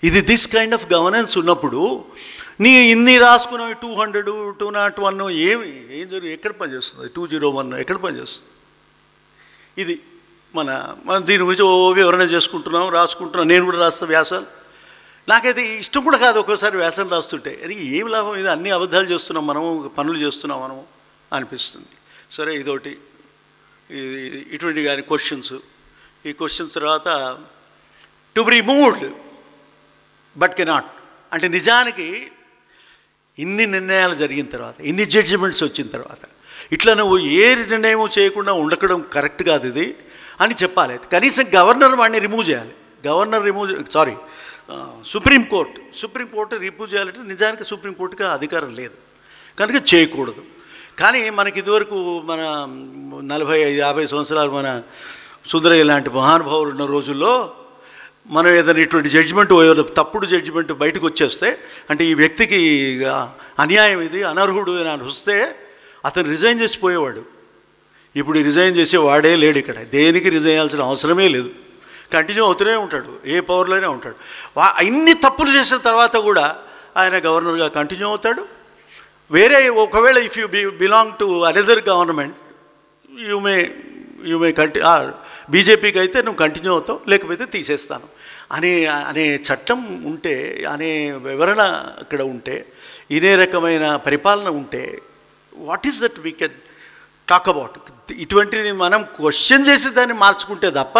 ఇది దిస్ కైండ్ ఆఫ్ గవర్నెన్స్ ఉన్నప్పుడు ఇన్ని రాసుకున్నావు, 200, 201 ఏం జరిగి ఎక్కడ పనిచేస్తుంది? 201 ఎక్కడ పనిచేస్తుంది? ఇది మన దీని గురించి వివరణ చేసుకుంటున్నాం, రాసుకుంటున్నాం. నేను కూడా రాస్తా వ్యాసాలు. నాకైతే ఇష్టం కూడా కాదు ఒక్కోసారి వ్యాసం రాస్తుంటే, అరే ఏం లాభం, ఇది అన్ని అబద్ధాలు చేస్తున్నాం మనము, పనులు చేస్తున్నాం మనము అనిపిస్తుంది. సరే, ఇదొకటి. ఇటువంటి కానీ క్వశ్చన్స్, ఈ క్వశ్చన్స్ తర్వాత to be removed but cannot, అంటే నిజానికి ఇన్ని నిర్ణయాలు జరిగిన తర్వాత, ఇన్ని జడ్జిమెంట్స్ వచ్చిన తర్వాత ఇట్లా నువ్వు ఏ నిర్ణయం చేయకుండా ఉండకడం కరెక్ట్ కాదు ఇది అని చెప్పాలి. కనీసం గవర్నర్ వాడిని రిమూవ్ చేయాలి. సుప్రీంకోర్టు రిమూవ్ చేయాలంటే నిజానికి సుప్రీంకోర్టుకి అధికారం లేదు కనుక చేయకూడదు. కానీ మనకి ఇదివరకు మన 45-50 సంవత్సరాలు మన సుందరయ్య లాంటి మహానుభావులు ఉన్న రోజుల్లో మనం ఏదైనా ఇటువంటి జడ్జిమెంట్, తప్పుడు జడ్జిమెంట్ బయటకు వచ్చేస్తే, అంటే ఈ వ్యక్తికి అన్యాయం, ఇది అనర్హుడు అని వస్తే అతను రిజైన్ చేసిపోయేవాడు. ఇప్పుడు రిజైన్ చేసే వాడే లేడు ఇక్కడ. దేనికి రిజైన్ చేయాల్సిన అవసరమే లేదు, కంటిన్యూ అవుతూనే ఉంటాడు, ఏ పవర్లోనే ఉంటాడు. ఇన్ని తప్పులు చేసిన తర్వాత కూడా ఆయన గవర్నర్గా కంటిన్యూ అవుతాడు. వేరే ఒకవేళ if you belong to another government you may బీజేపీకి అయితే నువ్వు కంటిన్యూ అవుతావు, లేకపోతే తీసేస్తాను అనే చట్టం ఉంటే, అనే వివరణ అక్కడ ఉంటే, ఇదే రకమైన పరిపాలన ఉంటే, what is that we can talk about? ఇటువంటిది మనం క్వశ్చన్ చేసి దాన్ని మార్చుకుంటే తప్ప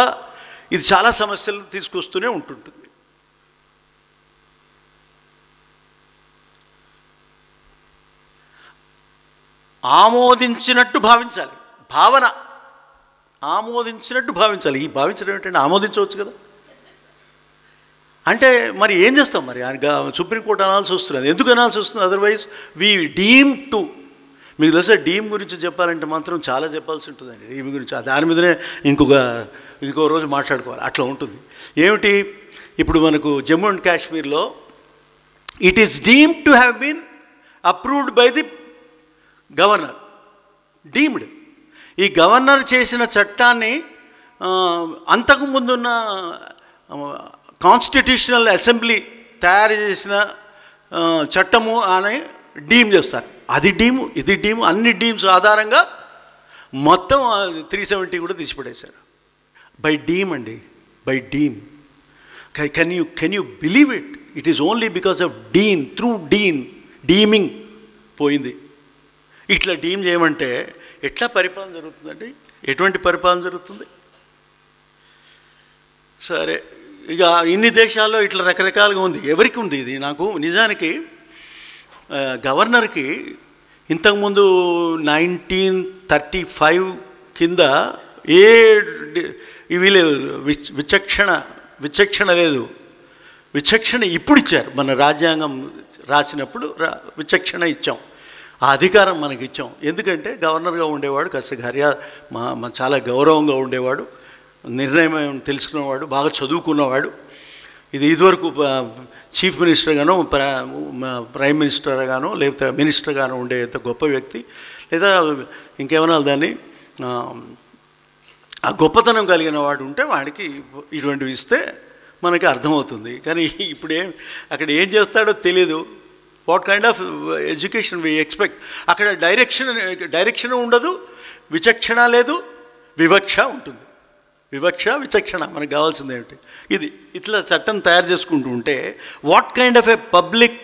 ఇది చాలా సమస్యలు తీసుకొస్తూనే ఉంటుంటుంది. ఆమోదించినట్టు భావించాలి, ఆమోదించినట్టు భావించాలి. ఈ భావించడం ఏంటంటే ఆమోదించవచ్చు కదా. అంటే మరి ఏం చేస్తాం? మరి సుప్రీంకోర్టు అనాల్సి వస్తుంది. ఎందుకు అనాల్సి వస్తుంది? అదర్వైజ్ వీ డీమ్ టు, మీకు తెలుసా డీమ్ గురించి చెప్పాలంటే మాత్రం చాలా చెప్పాల్సి ఉంటుందండి. డీమ్ గురించి దాని మీదనే ఇంకో రోజు మాట్లాడుకోవాలి, అట్లా ఉంటుంది. ఏమిటి, ఇప్పుడు మనకు జమ్మూ అండ్ కాశ్మీర్లో it is deemed to have been approved by the governor, deemed. ఈ గవర్నర్ చేసిన చట్టాన్ని అంతకుముందున్న కాన్స్టిట్యూషనల్ అసెంబ్లీ తయారు చేసిన చట్టము అని డీమ్ చేస్తారు. అది డీము, ఇది డీము, అన్ని డీమ్స్ ఆధారంగా మొత్తం 370 కూడా తీసిపడేశారు. బై డీమ్ అండి, by deem. Can you believe it? It is only because of deem, through deeming పోయింది. ఇట్లా డీమ్ చేయమంటే ఎట్లా పరిపాలన జరుగుతుందండి? ఎటువంటి పరిపాలన జరుగుతుంది? సరే, ఇక ఇన్ని దేశాల్లో ఇట్లా రకరకాలుగా ఉంది. ఎవరికి ఉంది ఇది? నాకు నిజానికి గవర్నర్కి ఇంతకుముందు 1935 కింద ఇవి లేదు, విచక్షణ లేదు. విచక్షణ ఇప్పుడు ఇచ్చారు. మన రాజ్యాంగం రాసినప్పుడు విచక్షణ ఇచ్చాం, ఆ అధికారం మనకి ఇచ్చాం. ఎందుకంటే గవర్నర్గా ఉండేవాడు కాస్త చాలా గౌరవంగా ఉండేవాడు, నిర్ణయం తెలుసుకున్నవాడు, బాగా చదువుకున్నవాడు. ఇదివరకు చీఫ్ మినిస్టర్గానో ప్రైమ్ మినిస్టర్గానో లేకపోతే మినిస్టర్గానో ఉండే గొప్ప వ్యక్తి, లేదా ఇంకేమన్నా దాన్ని ఆ గొప్పతనం కలిగిన వాడు ఉంటే వాడికి ఇటువంటివి ఇస్తే మనకి అర్థమవుతుంది. కానీ ఇప్పుడు అక్కడ ఏం చేస్తాడో తెలియదు. What kind of education we expect? అక్కడ డైరెక్షన్ ఉండదు, విచక్షణ లేదు, వివక్ష ఉంటుంది. విచక్షణ మనకు కావాల్సింది ఏమిటి? ఇది ఇట్లా చట్టం తయారు చేసుకుంటూ ఉంటే what kind of a public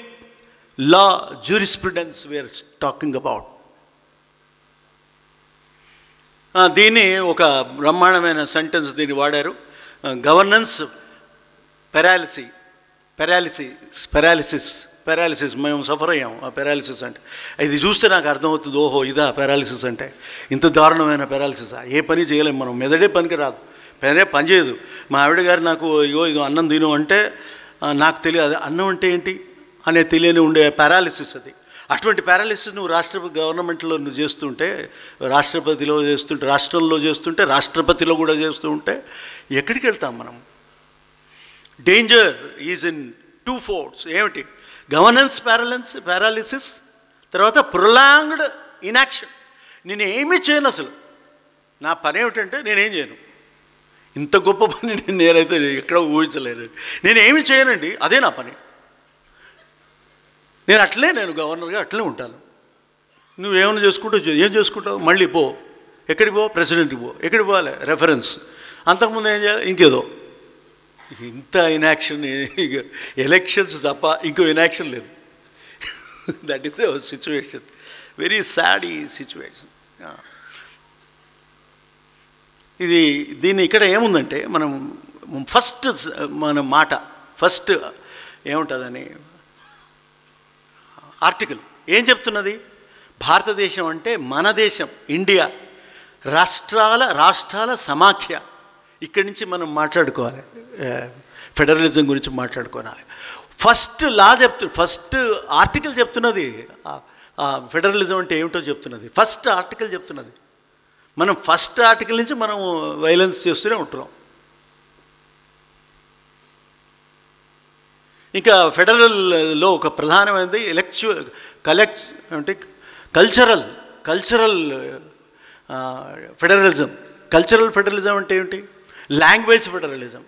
law jurisprudence we're talking about? దీన్ని ఒక బ్రహ్మాండమైన సెంటెన్స్ దీన్ని వాడారు, గవర్నెన్స్ పెరాలిసిస్. మేము సఫర్ అయ్యాము ఆ పెరాలిసిస్ అంటే. ఇది చూస్తే నాకు అర్థమవుతుంది, ఓహో ఇదా పెరాలిసిస్ అంటే, ఇంత దారుణమైన పెరాలిసిస్. ఏ పని చేయలేము మనం, మెదడే పనికి రాదు, పని చేయదు. మా ఆవిడ గారు నాకు ఇదో అన్నం తిను అంటే నాకు తెలియదు అన్నం అంటే ఏంటి అనే తెలియని ఉండే పారాలిసిస్ అది. అటువంటి పారాలిసిస్ నువ్వు గవర్నమెంట్లో నువ్వు చేస్తుంటే, రాష్ట్రంలో చేస్తుంటే, రాష్ట్రపతిలో కూడా చేస్తూ ఉంటే ఎక్కడికి వెళ్తాం మనం? Danger is in 2 folds. ఏమిటి? గవర్నెన్స్ పారాలిసిస్, తర్వాత ప్రొలాంగ్డ్ ఇన్యాక్షన్. నేను ఏమీ చేయను, అసలు నా పని ఏమిటంటే నేనేం చేయను. ఇంత గొప్ప పని నేనైతే ఎక్కడ ఊహించలేను. నేనేమి చేయనండి, అదే నా పని. నేను గవర్నర్గా అట్లే ఉంటాను. నువ్వేమైనా చేసుకుంటావు, ఏం చేసుకుంటావు? మళ్ళీ పో, ఎక్కడికి పో? ప్రెసిడెంట్కి పో. ఎక్కడికి పోవాలి? రెఫరెన్స్. అంతకుముందు ఏం చేయాలి? ఇంకేదో. ఇంత ఇన్యాక్షన్, ఎలక్షన్స్ తప్ప ఇంకో ఇన్యాక్షన్ లేదు. That is the situation, very sad ఈ సిచ్యువేషన్. దీన్ని ఇక్కడ ఏముందంటే మనం ఫస్ట్ ఏముంటుందని ఆర్టికల్ ఏం చెప్తున్నది? భారతదేశం అంటే మన దేశం, ఇండియా, రాష్ట్రాల సమాఖ్య. ఇక్కడి నుంచి మనం మాట్లాడుకోవాలి, ఫెడరలిజం గురించి మాట్లాడుకోవాలి. ఫస్ట్ ఆర్టికల్ చెప్తున్నది ఫెడరలిజం అంటే ఏమిటో చెప్తున్నది. ఫస్ట్ ఆర్టికల్ చెప్తున్నది. మనం ఫస్ట్ ఆర్టికల్ నుంచి మనం వైలెన్స్ చేస్తూనే ఉంటున్నాం. ఇంకా ఫెడరల్లో ఒక ప్రధానమైనది కల్చరల్ ఫెడరలిజం. కల్చరల్ ఫెడరలిజం అంటే ఏమిటి? లాంగ్వేజ్ ఫెడరలిజం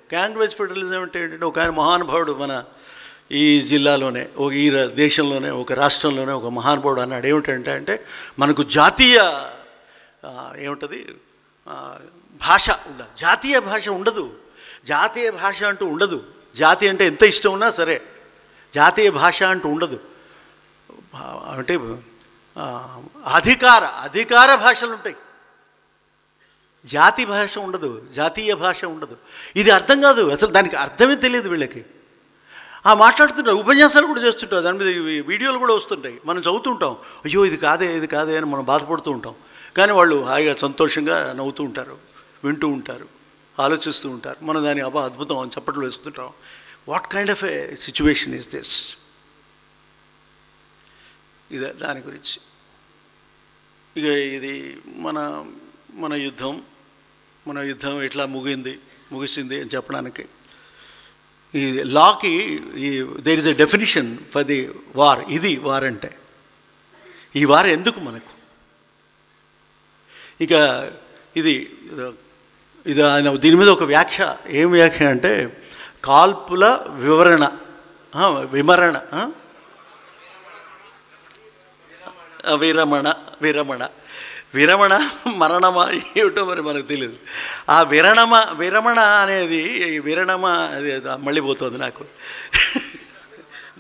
అంటే ఏంటంటే, ఒక ఆయన మహానుభావుడు మన ఈ జిల్లాలోనే, ఈ దేశంలోనే, ఒక రాష్ట్రంలోనే ఒక మహానుభావుడు అన్నాడు. ఏమిటంటే మనకు జాతీయ భాష ఉండాలి, జాతీయ భాష ఉండదు. జాతీయ భాష అంటూ ఉండదు. జాతి అంటే ఎంత ఇష్టం ఉన్నా సరే జాతీయ భాష అంటూ ఉండదు. అంటే అధికార భాషలు ఉంటాయి, జాతి భాష ఉండదు, జాతీయ భాష ఉండదు. ఇది అర్థం కాదు, అసలు దానికి అర్థమే తెలియదు వీళ్ళకి. మాట్లాడుతుంటారు, ఉపన్యాసాలు కూడా చేస్తుంటారు, దాని మీద వీడియోలు కూడా వస్తుంటాయి, మనం చదువుతుంటాం. అయ్యో ఇది కాదే అని మనం బాధపడుతూ ఉంటాం. కానీ వాళ్ళు హాయిగా సంతోషంగా నవ్వుతూ ఉంటారు, వింటూ ఉంటారు, ఆలోచిస్తూ ఉంటారు. మనం దాన్ని అద్భుతం అని చప్పట్లు వేస్తుంటాం. What kind of a situation is this? దాని గురించి ఇక ఇది మన యుద్ధం ఎట్లా ముగిసింది అని చెప్పడానికి ఈ లాకి there is a definition for the war. ఇది వార్ అంటే, ఈ వార్ ఎందుకు మనకు? ఇక ఇది ఆయన దీని మీద ఒక వ్యాఖ్య, ఏం వ్యాఖ్య అంటే కాల్పుల విరమణ విరమణ మరణమా ఏమిటో మరి మనకు తెలియదు. ఆ విరమణ అనేది అది మళ్ళీ పోతుంది నాకు.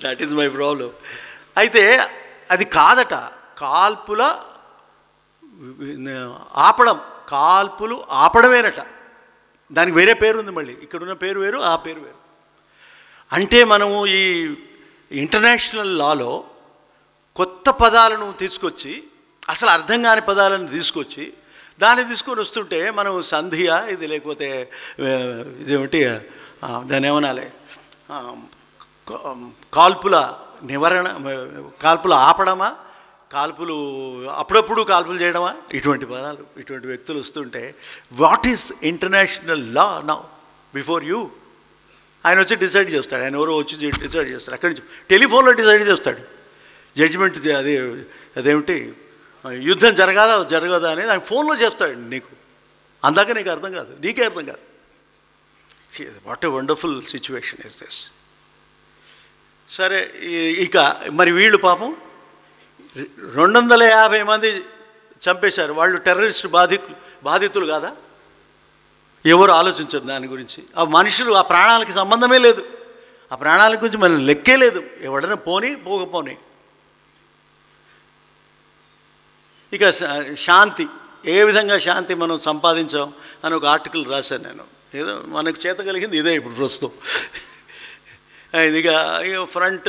That is my problem. అయితే అది కాదట, కాల్పులు ఆపడమేనట. దానికి వేరే పేరు ఉంది, మళ్ళీ ఇక్కడున్న పేరు వేరు, ఆ పేరు వేరు. అంటే మనము ఈ ఇంటర్నేషనల్ లాలో కొత్త పదాలను తీసుకొచ్చి, అసలు అర్థం కాని పదాలను తీసుకొచ్చి దాన్ని తీసుకొని వస్తుంటే మనం సంధియ ఇది, లేకపోతే ఇదేమిటి దాన్ని ఏమనాలి, కాల్పుల నివారణ, కాల్పుల ఆపడమా, అప్పుడప్పుడు కాల్పులు చేయడమా, ఇటువంటి పదాలు, ఇటువంటి వ్యక్తులు వస్తుంటే what is international law now before you? ఆయన వచ్చి డిసైడ్ చేస్తాడు, ఆయన ఎవరో వచ్చి డిసైడ్ చేస్తాడు, అక్కడి నుంచి టెలిఫోన్లో డిసైడ్ చేస్తాడు జడ్జిమెంట్. అదేమిటి యుద్ధం జరగదా అనేది ఆయన ఫోన్లో చేస్తాడు నీకు. అందాక నీకు అర్థం కాదు, నీకే అర్థం కాదు. What a wonderful situation is this. సరే, ఇక మరి వీళ్ళు పాపం 250 మంది చంపేశారు. వాళ్ళు టెర్రరిస్ట్ బాధితులు కాదా? ఎవరు ఆలోచించదు దాని గురించి. ఆ మనుషులు, ఆ ప్రాణాలకి సంబంధమే లేదు, ఆ ప్రాణాల గురించి మనం లెక్కే లేదు. ఎవడైనా పోకపోని. ఇక శాంతి, ఏ విధంగా శాంతి మనం సంపాదించాం అని ఒక ఆర్టికల్ రాశాను నేను. ఏదో మనకు చేత కలిగింది ఇదే ఇప్పుడు ప్రస్తుతం. ఇక ఫ్రంట్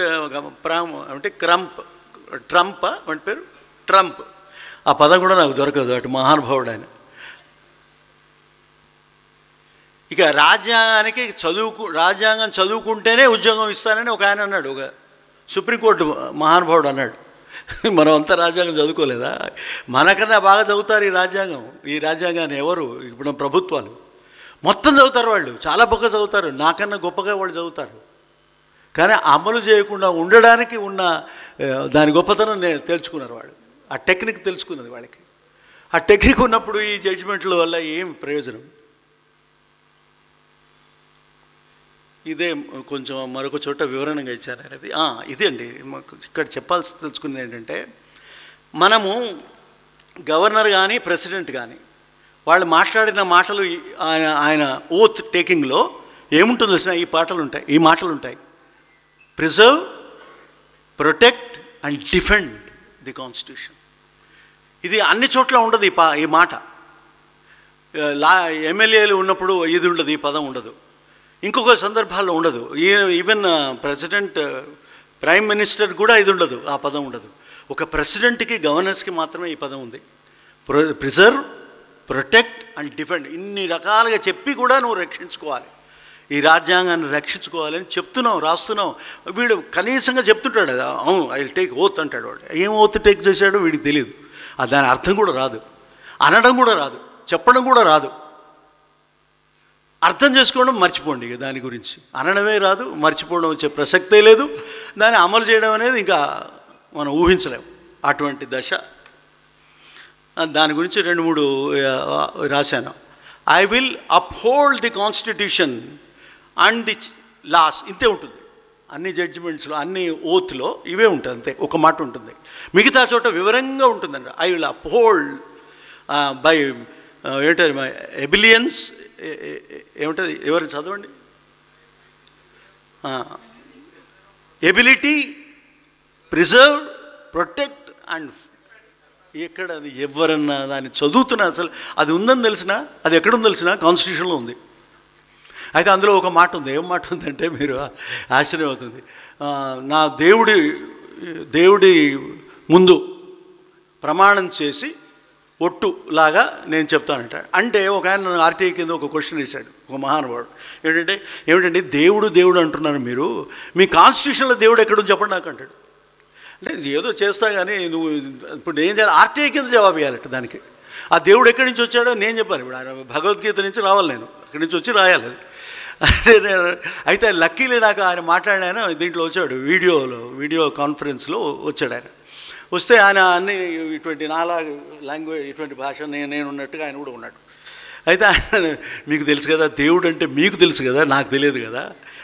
అంటే ట్రంప్ అంటే పేరు ట్రంప్, ఆ పదం కూడా నాకు దొరకదు, అటు మహానుభావుడు ఆయన. ఇక రాజ్యాంగం చదువుకుంటేనే ఉద్యోగం ఇస్తానని ఒక ఆయన అన్నాడు, ఒక సుప్రీంకోర్టు మహానుభావుడు అన్నాడు. మనం అంతా రాజ్యాంగం చదువుకోలేదా? మనకన్నా బాగా చదువుతారు ఈ రాజ్యాంగాన్ని ఎవరు? ఇప్పుడు ప్రభుత్వాలు మొత్తం చదువుతారు, వాళ్ళు చాలా గొప్పగా చదువుతారు, నాకన్నా గొప్పగా వాళ్ళు చదువుతారు. కానీ అమలు చేయకుండా ఉండడానికి ఉన్న దాని గొప్పతనం తెలుసుకున్నారు వాళ్ళు, ఆ టెక్నిక్ తెలుసుకున్నది వాళ్ళకి. ఆ టెక్నిక్ ఉన్నప్పుడు ఈ జడ్జిమెంట్ల వల్ల ఏం ప్రయోజనం? ఇదే కొంచెం మరొక చోట వివరణగా ఇచ్చారు అనేది. ఇదే అండి ఇక్కడ చెప్పాల్సి తెలుసుకున్నది ఏంటంటే, మనము గవర్నర్ కానీ ప్రెసిడెంట్ కానీ వాళ్ళు మాట్లాడిన మాటలు, ఆయన ఓత్ టేకింగ్లో ఏముంటుందో తెలిసిన ఈ మాటలు ఉంటాయి. Preserve, protect and defend the constitution. ఇది అన్ని చోట్ల ఉండదు ఈ మాట. ఎమ్మెల్యేలు ఉన్నప్పుడు ఇది ఉండదు, ఈ పదం ఉండదు. ఇంకొక సందర్భాల్లో ఉండదు. ఈవెన్ ప్రెసిడెంట్, ప్రైమ్ మినిస్టర్ కూడా ఇది ఉండదు, ఆ పదం ఉండదు. ఒక ప్రెసిడెంట్కి, గవర్నర్స్కి మాత్రమే ఈ పదం ఉంది. Preserve, protect and defend. ఇన్ని రకాలుగా చెప్పి కూడా నువ్వు రక్షించుకోవాలి, ఈ రాజ్యాంగాన్ని రక్షించుకోవాలని చెప్తున్నావు, రాస్తున్నావు. వీడు కనీసంగా చెప్తుంటాడు, అవును ఐ విల్ టేక్ ఓత్ అంటాడు. వాడు ఏం ఓత్ టేక్ చేశాడో వీడికి తెలియదు. దాని అర్థం కూడా రాదు, అనడం కూడా రాదు, చెప్పడం కూడా రాదు. అర్థం చేసుకోవడం మర్చిపోండి. ఇక దాని గురించి అనడమే రాదు, మర్చిపోవడం వచ్చే ప్రసక్తే లేదు. దాన్ని అమలు చేయడం అనేది ఇంకా మనం ఊహించలేము, అటువంటి దశ. దాని గురించి 2-3 రాశాను. I will uphold the constitution and the laws. ఇంతే ఉంటుంది అన్ని జడ్జిమెంట్స్లో, అన్ని ఓత్లో ఇవే ఉంటుంది, అంతే ఒక మాట ఉంటుంది. మిగతా చోట వివరంగా ఉంటుందండి. ఐ విల్ అప్హోల్డ్ బై ఏంటది మై ఎబిలియన్స్, ఏముంటుంది, ఎవరిని చదవండి, ఎబిలిటీ, ప్రిజర్వ్, ప్రొటెక్ట్ అండ్. ఎక్కడ అది ఎవరన్నా దాన్ని చదువుతున్నా అసలు అది ఉందని తెలిసినా, అది ఎక్కడుంది తెలిసినా కాన్స్టిట్యూషన్లో ఉంది. అయితే అందులో ఒక మాట ఉంది. ఏం మాట ఉందంటే మీరు ఆశ్చర్యం అవుతుంది. నా దేవుడి ముందు ప్రమాణం చేసి ఒట్టులాగా నేను చెప్తానంట. అంటే ఒక ఆయన ఆర్టీఐ కింద ఒక క్వశ్చన్ వేశాడు, ఒక మహానుభావుడు. ఏమిటంటే దేవుడు అంటున్నారు మీరు, మీ కాన్స్టిట్యూషన్లో దేవుడు ఎక్కడో చెప్పండి నాకు అంటాడు. అంటే ఏదో చేస్తా కానీ నువ్వు ఇప్పుడు ఏం చేయాలి, ఆర్టీఐ కింద జవాబు ఇవ్వాలట దానికి. ఆ దేవుడు ఎక్కడి నుంచి వచ్చాడో నేను చెప్పాను. ఇప్పుడు ఆయన భగవద్గీత నుంచి రావాలి, నేను అక్కడి నుంచి వచ్చి రాయాలి అది. అయితే లక్కీలీ నాకు ఆయన మాట్లాడిన దీంట్లో వచ్చాడు, వీడియో కాన్ఫరెన్స్లో వచ్చాడు ఆయన. వస్తే ఆయన అన్ని ఇటువంటి నాలా లాంగ్వేజ్, ఇటువంటి భాష నేను ఉన్నట్టుగా ఆయన కూడా ఉన్నాడు. అయితే ఆయన మీకు తెలుసు కదా దేవుడు అంటే, మీకు తెలుసు కదా నాకు తెలియదు కదా,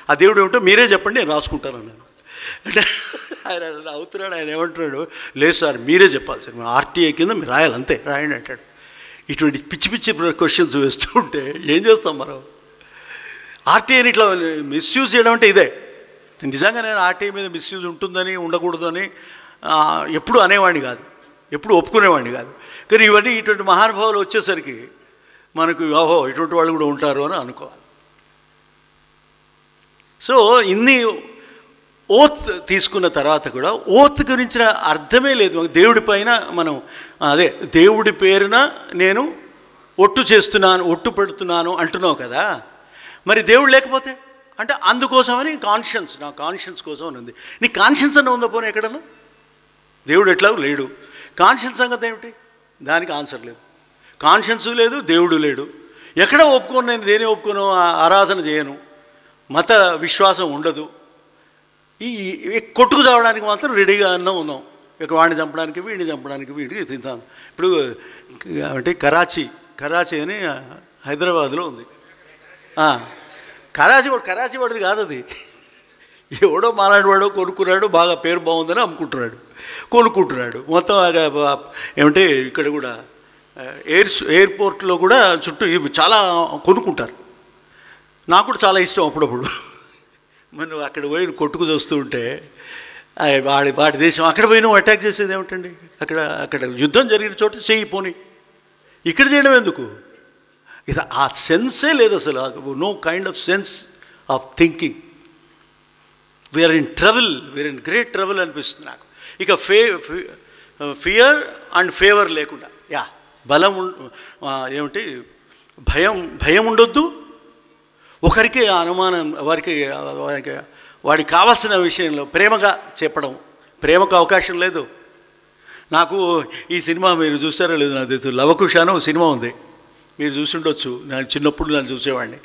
ఆ దేవుడు ఏమిటో మీరే చెప్పండి నేను రాసుకుంటాను అన్నాను. అంటే ఆయన అవుతున్నాడు. ఆయన ఏమంటున్నాడు, లేదు సార్ మీరే చెప్పాలి సార్, ఆర్టీఐ కింద మీరు రాయాలి, అంతే రాయండి అంటాడు. ఇటువంటి పిచ్చి పిచ్చి క్వశ్చన్స్ వేస్తూ ఉంటే ఏం చేస్తాం మనం? ఆర్టీఐని ఇట్లా మిస్యూజ్ చేయడం అంటే ఇదే. నిజంగా నేను ఆర్టీఐ మీద మిస్యూజ్ ఉంటుందని ఉండకూడదని ఎప్పుడు అనేవాడిని కాదు, ఎప్పుడు ఒప్పుకునేవాడిని కాదు. కానీ ఇవన్నీ ఇటువంటి మహానుభావులు వచ్చేసరికి మనకు ఓహో ఇటువంటి వాళ్ళు కూడా ఉంటారు అని అనుకోవాలి. సో ఇన్ని ఓత్ తీసుకున్న తర్వాత కూడా ఓత్ గురించిన అర్థమే లేదు. దేవుడి పైన మనం అదే దేవుడి పేరున నేను ఒట్టు చేస్తున్నాను, ఒట్టు పెడుతున్నాను అంటున్నావు కదా, మరి దేవుడు లేకపోతే అంటే అందుకోసమని కాన్షియన్స్, నా కాన్షియన్స్ కోసం అని ఉంది. నీ కాన్షియన్స్ అన్న ఉందా పోనీ ఎక్కడన్నా? దేవుడు ఎట్లా లేడు, కాన్షియన్స్ సంగతి ఏమిటి? దానికి ఆన్సర్ లేదు. కాన్షియన్స్ లేదు, దేవుడు లేడు. ఎక్కడ ఒప్పుకోను, నేను దేని ఒప్పుకోను, ఆరాధన చేయను, మత విశ్వాసం ఉండదు. ఈ కొట్టుకు చావడానికి మాత్రం రెడీగా అన్నా ఉన్నాం. ఇక వాడిని చంపడానికి వీడిని చంపడానికి వీడికి తింటాను. ఇప్పుడు అంటే కరాచీ అని హైదరాబాద్లో ఉంది. కరాచీ వాడిది కాదు అది, ఎవడో మాలాడివాడో కొనుక్కున్నాడు, బాగా పేరు బాగుందని అమ్ముకుంటున్నాడు, కొనుక్కుంటున్నాడు. మొత్తం ఏమంటే ఇక్కడ కూడా ఎయిర్పోర్ట్లో కూడా చుట్టూ ఇవి చాలా కొనుక్కుంటారు. నాకు కూడా చాలా ఇష్టం అప్పుడప్పుడు. మనం అక్కడ పోయి కొట్టుకు చూస్తూ ఉంటే వాడి దేశం అక్కడ పోయి నువ్వు అటాక్ చేసేది ఏమిటండి? అక్కడ యుద్ధం జరిగిన చోట చెయ్యి పోని, ఇక్కడ చేయడం ఎందుకు? ఇది ఆ సెన్సే లేదు అసలు. No kind of sense of thinking. We're in trouble, we're in great trouble అనిపిస్తుంది నాకు. ఇక ఫియర్ అండ్ ఫేవర్ లేకుండా, బలం ఏమిటి, భయం ఉండొద్దు, ఒకరికి అనుమానం, వాడికి కావాల్సిన విషయంలో ప్రేమగా చెప్పడం, ప్రేమకు అవకాశం లేదు. నాకు ఈ సినిమా మీరు చూస్తారో లేదు నాకు తెలుసు, లవకుశ అని ఒక సినిమా ఉంది, మీరు చూసి ఉండొచ్చు. నేను చిన్నప్పుడు నన్ను చూసేవాడిని.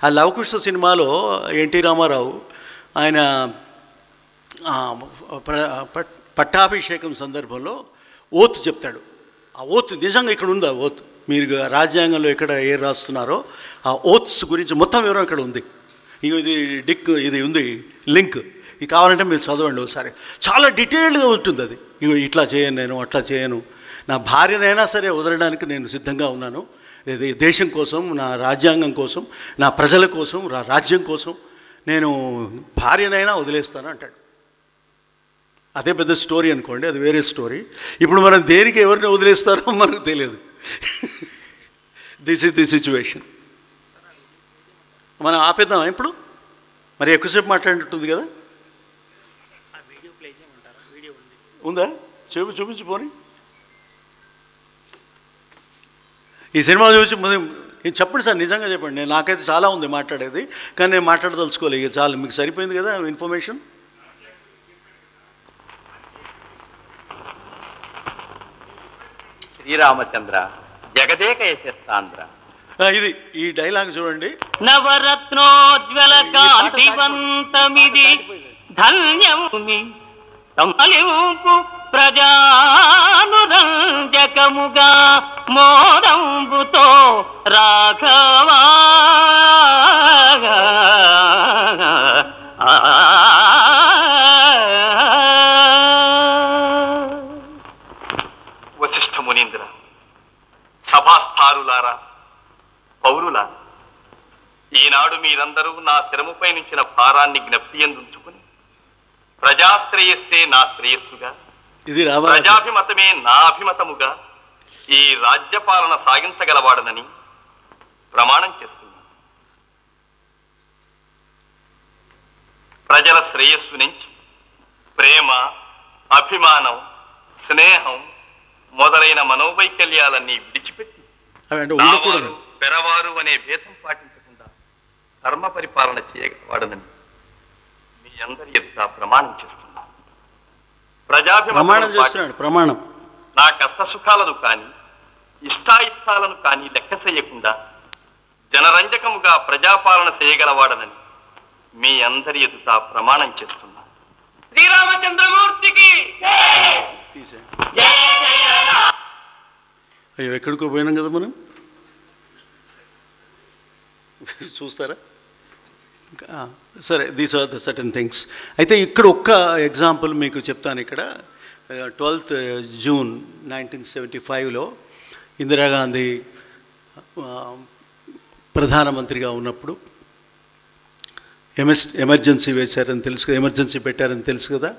ఆ లవకుశ సినిమాలో ఎన్టీ రామారావు ఆయన పట్టాభిషేకం సందర్భంలో ఓత్ చెప్తాడు. ఆ ఓత్ నిజంగా ఇక్కడ ఉంది. ఆ ఓత్ మీరు రాజ్యాంగంలో ఎక్కడ ఏ రాస్తున్నారో ఆ ఓత్స్ గురించి మొత్తం వివరం ఇక్కడ ఉంది. ఇది ఉంది లింక్, ఇది కావాలంటే మీరు చదవండి ఒకసారి. చాలా డీటెయిల్డ్గా ఉంటుంది అది. ఇట్లా చేయను, నేను అట్లా చేయను, నా భార్యనైనా సరే వదలడానికి నేను సిద్ధంగా ఉన్నాను, దేశం కోసం, నా రాజ్యాంగం కోసం, నా ప్రజల కోసం, రాజ్యం కోసం నేను భార్యనైనా వదిలేస్తాను అంటాడు. అదే పెద్ద స్టోరీ అనుకోండి, అది వేరే స్టోరీ. ఇప్పుడు మనం దేనికి ఎవరిని వదిలేస్తారో మనకు తెలియదు. This is the situation. మనం ఆపేద్దాం ఇప్పుడు, మరి ఎక్కువసేపు మాట్లాడినట్టుంది కదా. ఉందా? చూపించిపోని ఈ సినిమా చూసి చెప్పండి సార్, నిజంగా చెప్పండి. నాకైతే చాలా ఉంది మాట్లాడేది, కానీ నేను మాట్లాడదలుచుకోలేదు. ఇక చాలా మీకు సరిపోయింది కదా ఇన్ఫర్మేషన్. శ్రీరామచంద్ర జగదేక యశస్తాంధ్ర. ఇది ఈ డైలాగ్ చూడండి. నవరత్నోజ్వల కాంతివంతమిది ధన్యముమి సంలింపు ప్రజానురంజకముగా మోదంబుతో రాఘవా వశిష్ఠ మునీంద్ర, సభాస్థారులారా, పౌరులారా, ఈనాడు మీరందరూ నా శిరముపై నుంచిన భారాన్ని జ్ఞప్తి ఎందుంచుకుని ప్రజాశ్రేయస్సే నా శ్రేయస్సుగా, ప్రజాభిమతమే నా అభిమతముగా ఈ రాజ్యపాలన సాగించగలవాడనని ప్రమాణం చేస్తున్నాను. ప్రజల శ్రేయస్సు నుంచి ప్రేమ, అభిమానం, స్నేహం మొదలైన మనోవైకల్యాలన్నీ విడిచిపెట్టి పెరవారు అనే భేదం పాటించకుండా ధర్మ పరిపాలన చేయగలవాడనని మీ అందరి ఎదుట ప్రమాణం చేస్తున్నాను. ప్రమాణం నా కష్ట సుఖాలను కానీ ఇష్టాయిష్టాలను కానీ లెక్క చేయకుండా జనరంజకముగా ప్రజాపాలన చేయగలవాడనని మీ అందరి ఎదుట ప్రమాణం చేస్తున్నాను. శ్రీరామచంద్రమూర్తికి అయ్యో, ఎక్కడికో పోయినాం కదా మనం. చూస్తారా? సరే, these are the certain things. అయితే ఇక్కడ ఒక్క ఎగ్జాంపుల్ మీకు చెప్తాను. ఇక్కడ 12th June 1975లో ఇందిరాగాంధీ ప్రధానమంత్రిగా ఉన్నప్పుడు ఎమర్జెన్సీ వేశారని తెలుసు, ఎమర్జెన్సీ పెట్టారని తెలుసు కదా.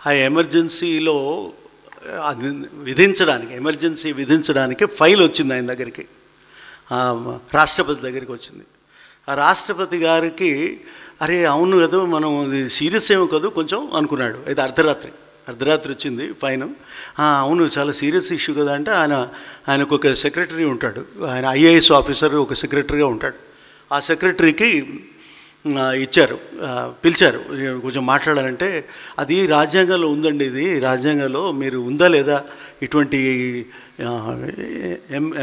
ఆ ఎమర్జెన్సీలో అది ఎమర్జెన్సీ విధించడానికి ఫైల్ వచ్చింది ఆయన దగ్గరికి, రాష్ట్రపతి దగ్గరికి వచ్చింది. ఆ రాష్ట్రపతి గారికి అరే అవును కదా, మనం సీరియస్ ఏమో కదా కొంచెం అనుకున్నాడు. అయితే అర్ధరాత్రి వచ్చింది ఫైన్. అవును చాలా సీరియస్ ఇష్యూ కదా అంటే ఆయనకు ఒక సెక్రటరీ ఉంటాడు, ఆయన IAS ఆఫీసర్ ఒక సెక్రటరీగా ఉంటాడు. ఆ సెక్రటరీకి పిలిచారు కొంచెం మాట్లాడాలంటే, అది రాజ్యాంగంలో ఉందండి, ఇది రాజ్యాంగంలో మీరు ఉందా లేదా ఇటువంటి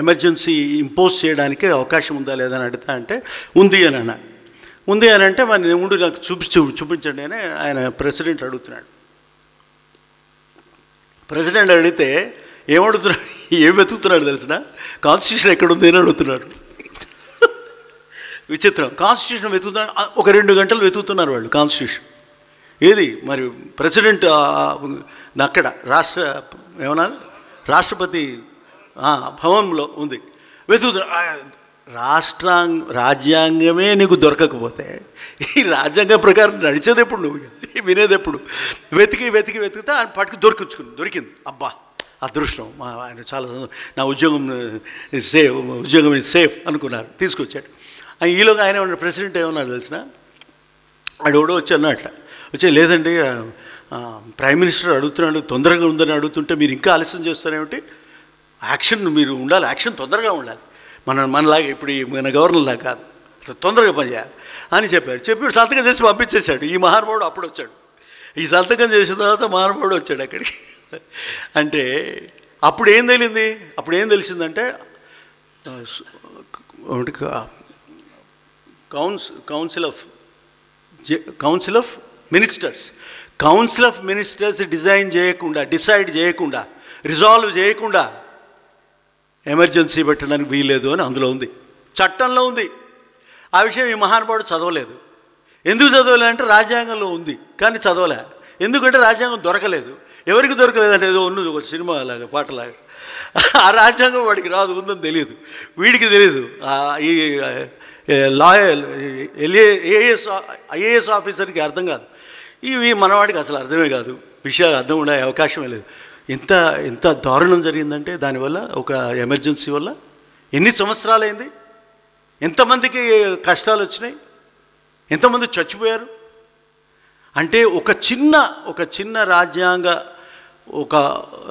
ఎమర్జెన్సీ ఇంపోజ్ చేయడానికి అవకాశం ఉందా లేదా అని అడుగుతా అంటే ఉంది అని అంటే మరి ఉండు నాకు చూపించండి అని ఆయన ప్రెసిడెంట్ అడుగుతున్నాడు. ప్రెసిడెంట్ అడిగితే ఏమడుగుతున్నాడు, ఏం వెతుకుతున్నాడు తెలిసిన, కాన్స్టిట్యూషన్ ఎక్కడుంది అని అడుగుతున్నాడు. విచిత్రం. కాన్స్టిట్యూషన్ వెతుకుతున్నాడు. ఒక 2 గంటలు వెతుకుతున్నారు వాళ్ళు కాన్స్టిట్యూషన్. ఏది మరి ప్రెసిడెంట్ అక్కడ రాష్ట్రపతి భవన్లో ఉంది. వెతుకుతున్నారు. రాజ్యాంగమే నీకు దొరకకపోతే ఈ రాజ్యాంగం ప్రకారం నడిచేది ఎప్పుడు, నువ్వు వినేది ఎప్పుడు? వెతికితే ఆయన పాటికి దొరికింది. అబ్బా అదృష్టం, ఆయన చాలా నా ఉద్యోగం సేఫ్ అనుకున్నారు, తీసుకొచ్చాడు. ఈలోగా ఆయన ప్రెసిడెంట్ ఏమన్నారు తెలిసిన, ఆడెవడో వచ్చి అట్లా లేదండి ప్రైమ్ మినిస్టర్ అడుగుతున్నాడు, తొందరగా ఉందని అడుగుతుంటే మీరు ఇంకా ఆలస్యం చేస్తారేమిటి, యాక్షన్ మీరు ఉండాలి, యాక్షన్ తొందరగా ఉండాలి, మనలాగా ఇప్పుడు మన గవర్నర్లాగా కాదు, తొందరగా పనిచేయాలి అని చెప్పి సంతకం చేసి పంపించేశాడు. ఈ మహానుభావుడు అప్పుడు వచ్చాడు. ఈ సంతకం చేసిన తర్వాత మహానుభావుడు వచ్చాడు అక్కడికి. అంటే అప్పుడు ఏం తెలిసిందంటే కౌన్సిల్ ఆఫ్ మినిస్టర్స్ డిసైడ్ చేయకుండా రిజాల్వ్ చేయకుండా ఎమర్జెన్సీ పెట్టడానికి వీల్లేదు అని అందులో ఉంది, చట్టంలో ఉంది. ఆ విషయం ఈ మహానుభావుడు చదవలేదు. ఎందుకు చదవలేదంటే రాజ్యాంగంలో ఉంది కానీ చదవలే. ఎందుకంటే రాజ్యాంగం దొరకలేదు. ఎవరికి దొరకలేదంటే ఏదో ఉన్నది ఒక సినిమా లాగా పాటలాగా. ఆ రాజ్యాంగం వాడికి రాదు, ఉందని తెలియదు, వీడికి తెలియదు. ఈ IAS ఆఫీసర్కి అర్థం కాదు. ఇవి మనవాడికి అసలు అర్థమే కాదు, విషయాలు అర్థం ఉండే అవకాశమే లేదు. ఎంత దారుణం జరిగిందంటే దానివల్ల, ఒక ఎమర్జెన్సీ వల్ల ఎన్ని సంవత్సరాలైంది, ఎంతమందికి కష్టాలు వచ్చినాయి, ఎంతమంది చచ్చిపోయారు. అంటే ఒక చిన్న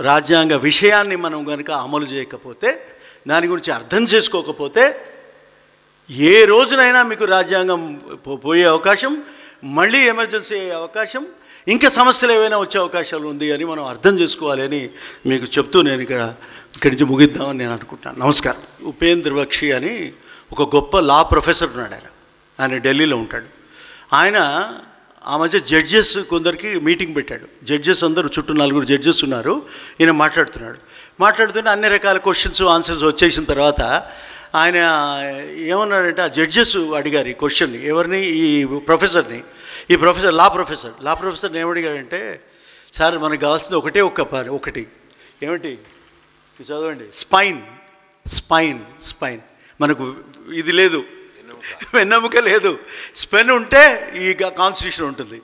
రాజ్యాంగ విషయాన్ని మనం కనుక అమలు చేయకపోతే, దాని గురించి అర్థం చేసుకోకపోతే, ఏ రోజునైనా మీకు రాజ్యాంగం పోయే అవకాశం, మళ్ళీ ఎమర్జెన్సీ అయ్యే అవకాశం, ఇంకా సమస్యలు ఏవైనా వచ్చే అవకాశాలు ఉంది అని మనం అర్థం చేసుకోవాలి అని మీకు చెప్తూ నేను ఇక్కడి నుంచి ముగిద్దామని నేను అనుకుంటున్నాను. నమస్కారం. ఉపేంద్ర బక్షి అని ఒక గొప్ప లా ప్రొఫెసర్ ఉన్నాడు. ఆయన ఢిల్లీలో ఉంటాడు. ఆయన ఆ మధ్య జడ్జెస్ కొందరికి మీటింగ్ పెట్టాడు. జడ్జెస్ అందరూ చుట్టూ 4 జడ్జెస్ ఉన్నారు. ఈయన మాట్లాడుతూనే అన్ని రకాల క్వశ్చన్స్ ఆన్సర్స్ వచ్చేసిన తర్వాత ఆయన ఏమన్నాడంటే, ఆ జడ్జెస్ అడిగారు ఈ క్వశ్చన్ని, ఎవరిని, ఈ ప్రొఫెసర్ని. ఈ లా ప్రొఫెసర్ని ఏమడిగాడంటే, సార్ మనకు కావాల్సింది ఒకటి ఏమిటి చదవండి, స్పైన్. మనకు ఇది లేదు, వెన్నెముక లేదు. స్పెన్ ఉంటే ఈ కాన్స్టిట్యూషన్ ఉంటుంది,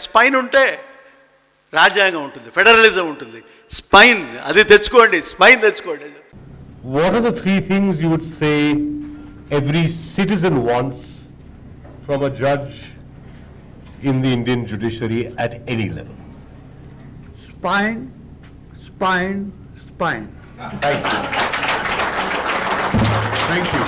స్పైన్ ఉంటే రాజ్యాంగం ఉంటుంది, ఫెడరలిజం ఉంటుంది. స్పైన్ అది తెచ్చుకోండి, స్పైన్ తెచ్చుకోండి. What are the 3 things you would say every citizen wants from a judge in the Indian judiciary at any level? Spine. Thank you.